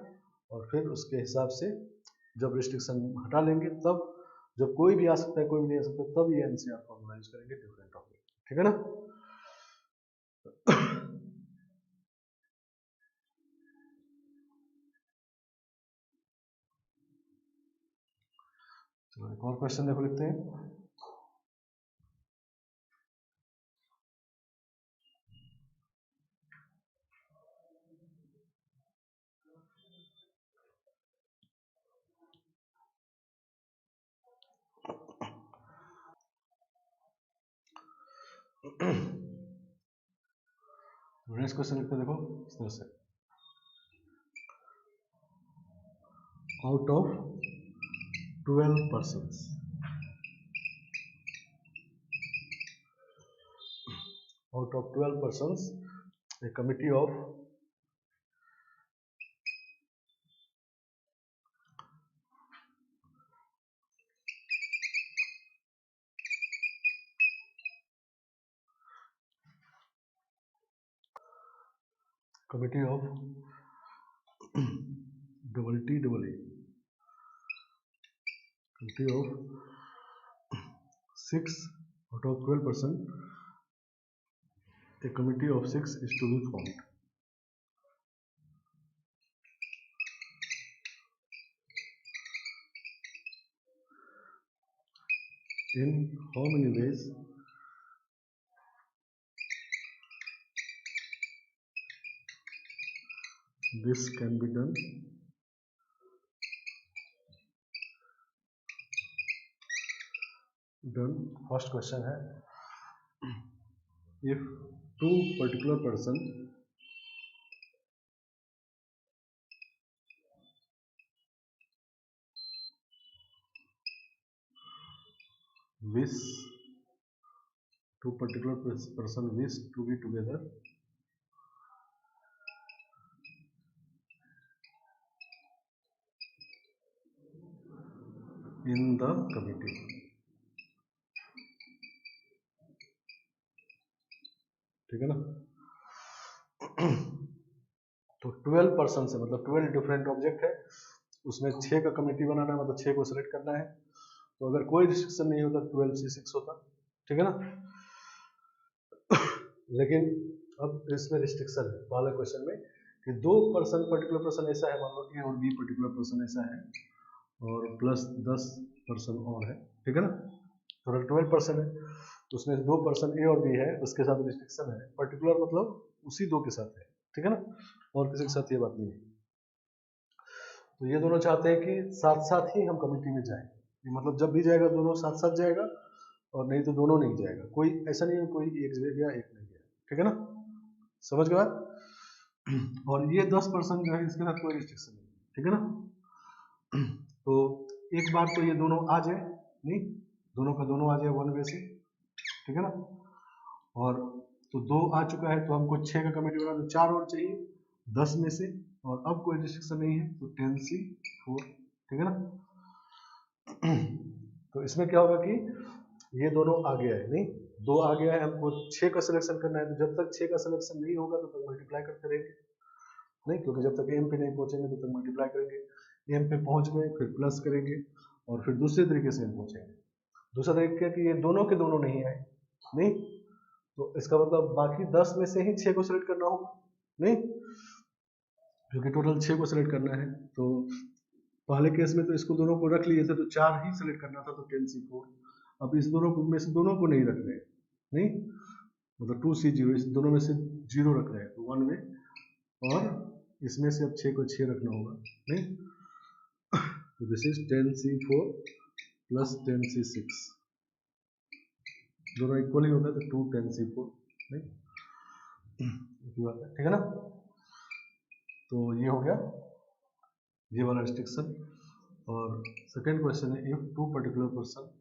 और फिर उसके हिसाब से जब रिस्ट्रिक्शन हटा लेंगे तब जब कोई भी आ सकता है कोई भी नहीं आ सकता तब ये एनसीआर फॉर्मूला यूज करेंगे डिफरेंट ऑब्जेक्ट, ठीक है ना। चलो एक और क्वेश्चन देखो, लिखते हैं। नेक्स्ट क्वेश्चन लिखते हैं, देखो इस तरह से, out of 12 persons, out of 12 persons, a committee of committee of double T double E, committee of 6 out of 12 person, a committee of 6 is to be formed. In how many ways this can be done? First question है, if two particular person wish to be together in the committee, ठीक है ना। तो 12 पर्सन से मतलब 12 डिफरेंट ऑब्जेक्ट है, उसमें 6 का कमेटी बनाना है, मतलब 6 को सिलेक्ट करना है, तो अगर कोई रिस्ट्रिक्शन नहीं होता 12C6 होता, ठीक है ना। लेकिन अब इसमें रिस्ट्रिक्शन है पहले क्वेश्चन में कि दो पर्सन पर्टिकुलर पर्सन ऐसा है, मान लो ए और बी पर्टिकुलर पर्सन ऐसा है और प्लस 10 पर्सन और है, ठीक है ना, टोटल 12 पर्सन है, तो उसमें दो पर्सन ए और बी है, उसके साथ रिस्ट्रिक्शन है, पर्टिकुलर मतलब उसी दो के साथ है, ठीक है ना, और किसी के साथ ये बात नहीं है। तो ये दोनों चाहते हैं कि साथ साथ ही हम कमेटी में जाएं, मतलब जब भी जाएगा दोनों साथ साथ जाएगा और नहीं तो दोनों नहीं जाएगा, कोई ऐसा नहीं है कोई एक गया एक नहीं गया, ठीक है ना, समझ गए बात। और ये 10% जो है इसके साथ कोई रिस्ट्रिक्शन नहीं, ठीक है ना। तो एक बार तो ये दोनों आ जाए, नहीं, दोनों का दोनों आ जाए वन वे से, ठीक है ना, और तो दो आ चुका है तो हमको 6 का कमेटी बना, तो 4 और चाहिए 10 में से, और अब कोई रिस्ट्रिक्शन नहीं है तो 10C4, ठीक है ना। तो इसमें क्या होगा कि ये दोनों आ गया है, नहीं, दो आ गया है, हमको 6 का सिलेक्शन करना है, तो जब तक 6 का सिलेक्शन नहीं होगा तब तक मल्टीप्लाई करते रहेंगे, नहीं, क्योंकि जब तक एम पे नहीं पहुंचेंगे तब तक मल्टीप्लाई करेंगे, एम पे पहुंच गए फिर प्लस करेंगे और फिर दूसरे तरीके से एम पहुंचेंगे, दूसरा तरीका कि ये दोनों के दोनों नहीं आए, नहीं, तो इसका मतलब बाकी 10 में से ही 6 को सिलेक्ट करना होगा, नहीं, क्योंकि टोटल 6 को सिलेक्ट करना है, तो पहले केस में तो इसको दोनों को रख लिए थे तो 4 ही सिलेक्ट करना था, तो 10C4, अब इस दोनों को में से दोनों को नहीं रख रहे हैं, नहीं मतलब 2C0, इस दोनों में से 0 रख रहे हैं तो 1 में, और इसमें से अब 6 को 6 रखना होगा, नहीं तो this is 10C4 plus 10C6, दोनों इक्वल ही होता है तो 2 10C4, नहीं ठीक है ना। तो ये हो गया ये वाला रिस्ट्रिक्शन। और सेकेंड क्वेश्चन है, if two particular person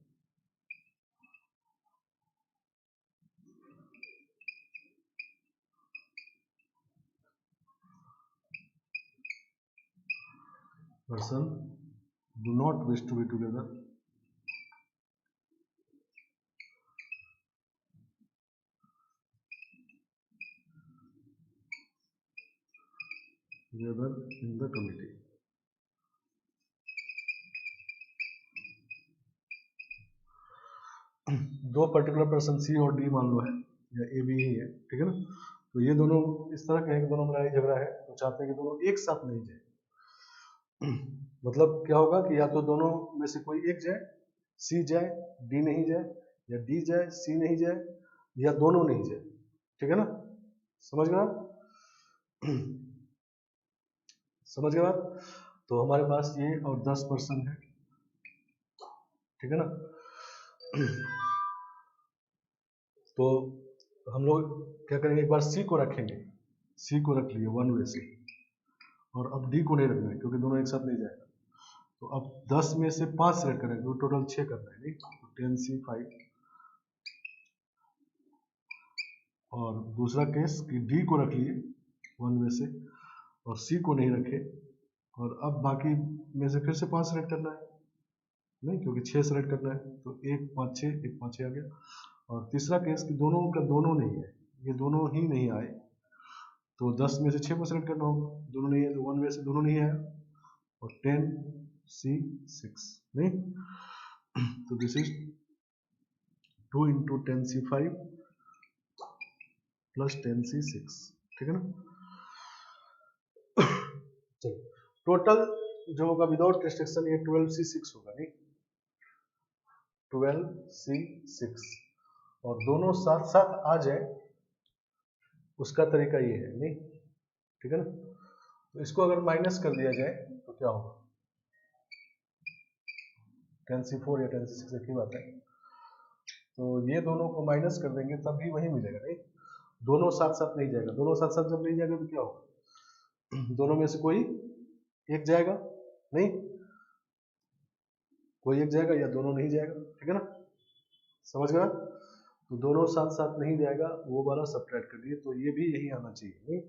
do not wish to be together in the committee. दो पर्टिकुलर पर्सन सी और डी मान लो है, या ए बी ही है, ठीक है ना। तो ये दोनों इस तरह के हैं कि दोनों में लड़ाई झगड़ा है, तो चाहते हैं कि दोनों एक साथ नहीं जाए। मतलब क्या होगा कि या तो दोनों में से कोई एक जाए, सी जाए डी नहीं जाए, या डी जाए सी नहीं जाए, या दोनों नहीं जाए, ठीक है ना। समझ गए आप? समझ गए बात? तो हमारे पास ये और 10 पर्सन है, ठीक है ना। तो हम लोग क्या करेंगे, एक बार सी को रखेंगे, सी को रख लिए 1 वे से, और अब डी को नहीं रखना है क्योंकि दोनों एक साथ नहीं जाएगा। तो अब 10 में से 5 सेलेक्ट करेंगे तो टोटल 6 करना है, नहीं तो 10C5। और दूसरा केस कि डी को रख लिए 1 में से और सी को नहीं रखे, और अब बाकी में से फिर से 5 सेलेक्ट करना है, नहीं क्योंकि 6 सेलेक्ट करना है, तो 1 5 6 1 5 6 आ गया। और तीसरा केस कि दोनों का दोनों नहीं है, ये दोनों ही नहीं आए, तो 10 में से 6 को सेलेक्ट करना होगा, दोनों नहीं है तो 1 में से दोनों नहीं आया, और 10C6, नहीं तो this is 2 into 10C5 plus 10C6, ठीक है ना। चलो टोटल जो होगा विदाउट रिस्ट्रिक्शन ये 12C6 होगा, नहीं 12C6, और दोनों साथ साथ आ जाए उसका तरीका ये है, नहीं ठीक है ना। तो इसको अगर माइनस कर दिया जाए तो क्या होगा, 10C4 या 10C6 एक ही बात है। तो ये दोनों को माइनस कर देंगे तब भी वही मिलेगा, नहीं दोनों साथ साथ नहीं जाएगा, दोनों साथ साथ जब नहीं जाएगा तो क्या होगा, दोनों में से कोई एक जाएगा, नहीं कोई एक जाएगा या दोनों नहीं जाएगा, ठीक है ना। समझ गया? तो दोनों साथ साथ नहीं जाएगा, वो वाला सब्ट्रैक्ट कर दिए, तो ये भी यही आना चाहिए, नहीं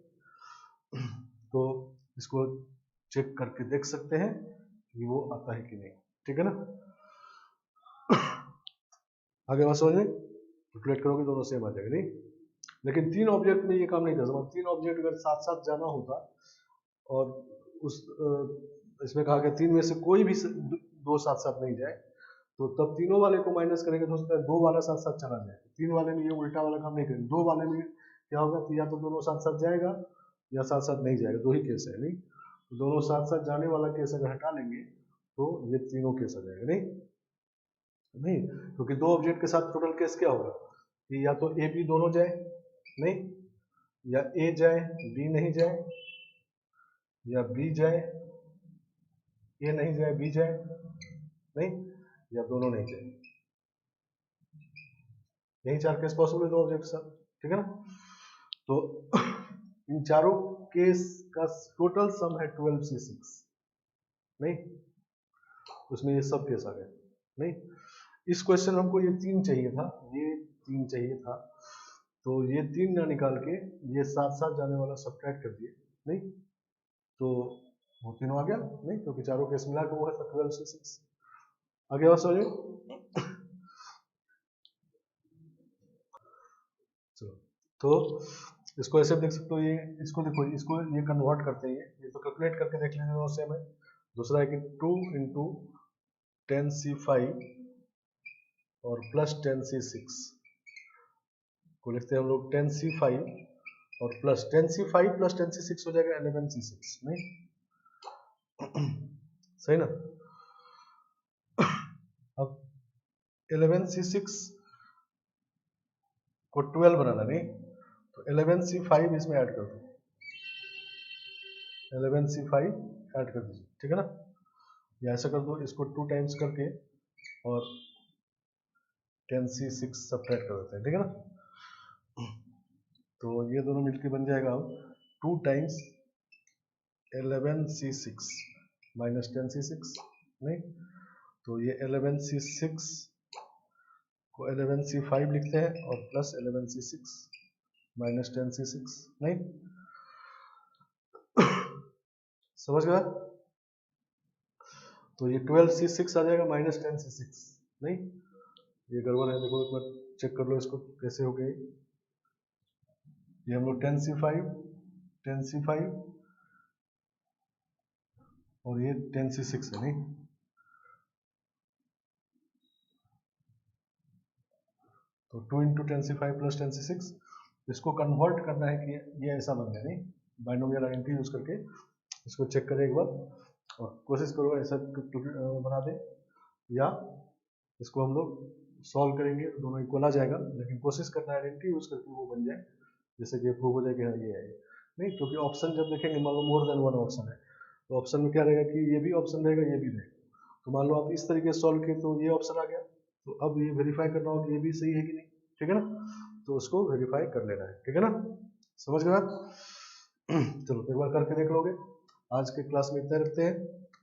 तो इसको चेक करके देख सकते हैं कि वो आता है कि नहीं, ठीक है ना। आगे बात समझ में, कैलकुलेट करोगे दोनों सेम आ जाएगा, नहीं लेकिन 3 ऑब्जेक्ट में ये काम नहीं कर सकता। 3 ऑब्जेक्ट अगर साथ साथ जाना होता और उस इसमें कहा गया 3 में से कोई भी दो साथ साथ नहीं जाए, तो तब तीनों वाले को माइनस करेंगे तो हो सकता है 2 वाला साथ साथ चला जाए। 3 वाले में ये उल्टा वाला काम नहीं करेंगे, 2 वाले में क्या होगा कि या तो दोनों साथ साथ जाएगा या साथ साथ नहीं जाएगा, 2 ही केस है, नहीं तो दोनों साथ साथ जाने वाला केस अगर हटा लेंगे तो ये तीनों केस आ जाएगा, नहीं क्योंकि 2 ऑब्जेक्ट के साथ टोटल केस क्या होगा कि या तो ए बी दोनों जाए, नहीं या ए जाए बी नहीं जाए, या बी जाए ए नहीं जाए बी जाए, नहीं या दोनों नहीं जाए। यही 4 केस पॉसिबल है 2 ऑब्जेक्ट के साथ, ठीक है ना। तो इन चारों केस का टोटल सम है 12C6, नहीं उसमें ये सब केस आ गए, नहीं इस क्वेश्चन में हमको ये 3 चाहिए था, ये 3 चाहिए था, तो ये 3 ना निकाल के ये साथ साथ जाने वाला सब्ट्रैक्ट कर दिए, नहीं तो वो तीनों आ गया, नहीं क्योंकि चारों केस मिला के वो है 12C6। आगे बात समझिए। चलो तो इसको ऐसे देख सकते हो, ये इसको देखो, इसको ये कन्वर्ट करते हैं, ये तो कैलकुलेट करके देख लीजिए दोनों सेम है। दूसरा है कि 2 into 10C5 और प्लस 10C6 को लिखते हैं हम लोग 10C5 और प्लस 10C5 प्लस 10C6 हो जाएगा 11C6, नहीं सही ना। अब 11C6 को 12 बनाना नहीं, तो 11C5 इसमें ऐड कर दो, 11C5 ऐड कर दीजिए, ठीक है ना। या ऐसा कर दो, इसको 2 टाइम्स करके और 10C6 सब्ट्रैक्ट कर देते हैं, ठीक है ना। तो ये दोनों मिलके बन जाएगा अब 2 टाइम्स 11C6 माइनस 10C6, नहीं तो ये 11C6 को 11C5 लिखते हैं और प्लस 11C6 माइनस 10C6, नहीं समझ गया। तो ये 12C6 आ जाएगा माइनस 10C6, नहीं ये गड़बड़ है, देखो एक बार चेक कर लो इसको कैसे हो गई। ये हम लोग 10C5 और ये 10C6 है, नहीं तो 2 इंटू 10C5 प्लस 10C6, इसको कन्वर्ट करना है कि ये ऐसा बन गया, नहीं बाइनोमियल आइडेंटिटी यूज करके इसको चेक करें एक बार और कोशिश करो ऐसा बना दे, या इसको हम लोग सॉल्व करेंगे तो दोनों इक्वल आ जाएगा, लेकिन कोशिश करना है आइडेंटिटी यूज करके वो बन जाए, जैसे कि प्रूव हो जाए कि हाँ ये है, नहीं क्योंकि ऑप्शन जब देखेंगे मान लो मोर देन वन ऑप्शन है, तो ऑप्शन में क्या रहेगा कि ये भी ऑप्शन रहेगा ये भी रहेगा, तो मान लो आप इस तरीके से सॉल्व किए तो ये ऑप्शन आ गया, तो अब ये वेरीफाई करना होगा कि ये भी सही है कि नहीं, ठीक है ना, तो उसको वेरीफाई कर लेना है, ठीक है ना, समझ गए बात। चलो एक बार करके देख लोगे। आज के क्लास में इतना रखते हैं,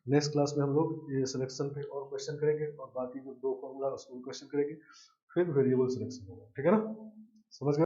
नेक्स्ट क्लास में हम लोग ये सिलेक्शन पे और क्वेश्चन करेंगे और बाकी जो 2 फॉर्मूला उसको क्वेश्चन करेंगे, फिर वेरिएबल सिलेक्शन होगा, ठीक है ना, समझ गए।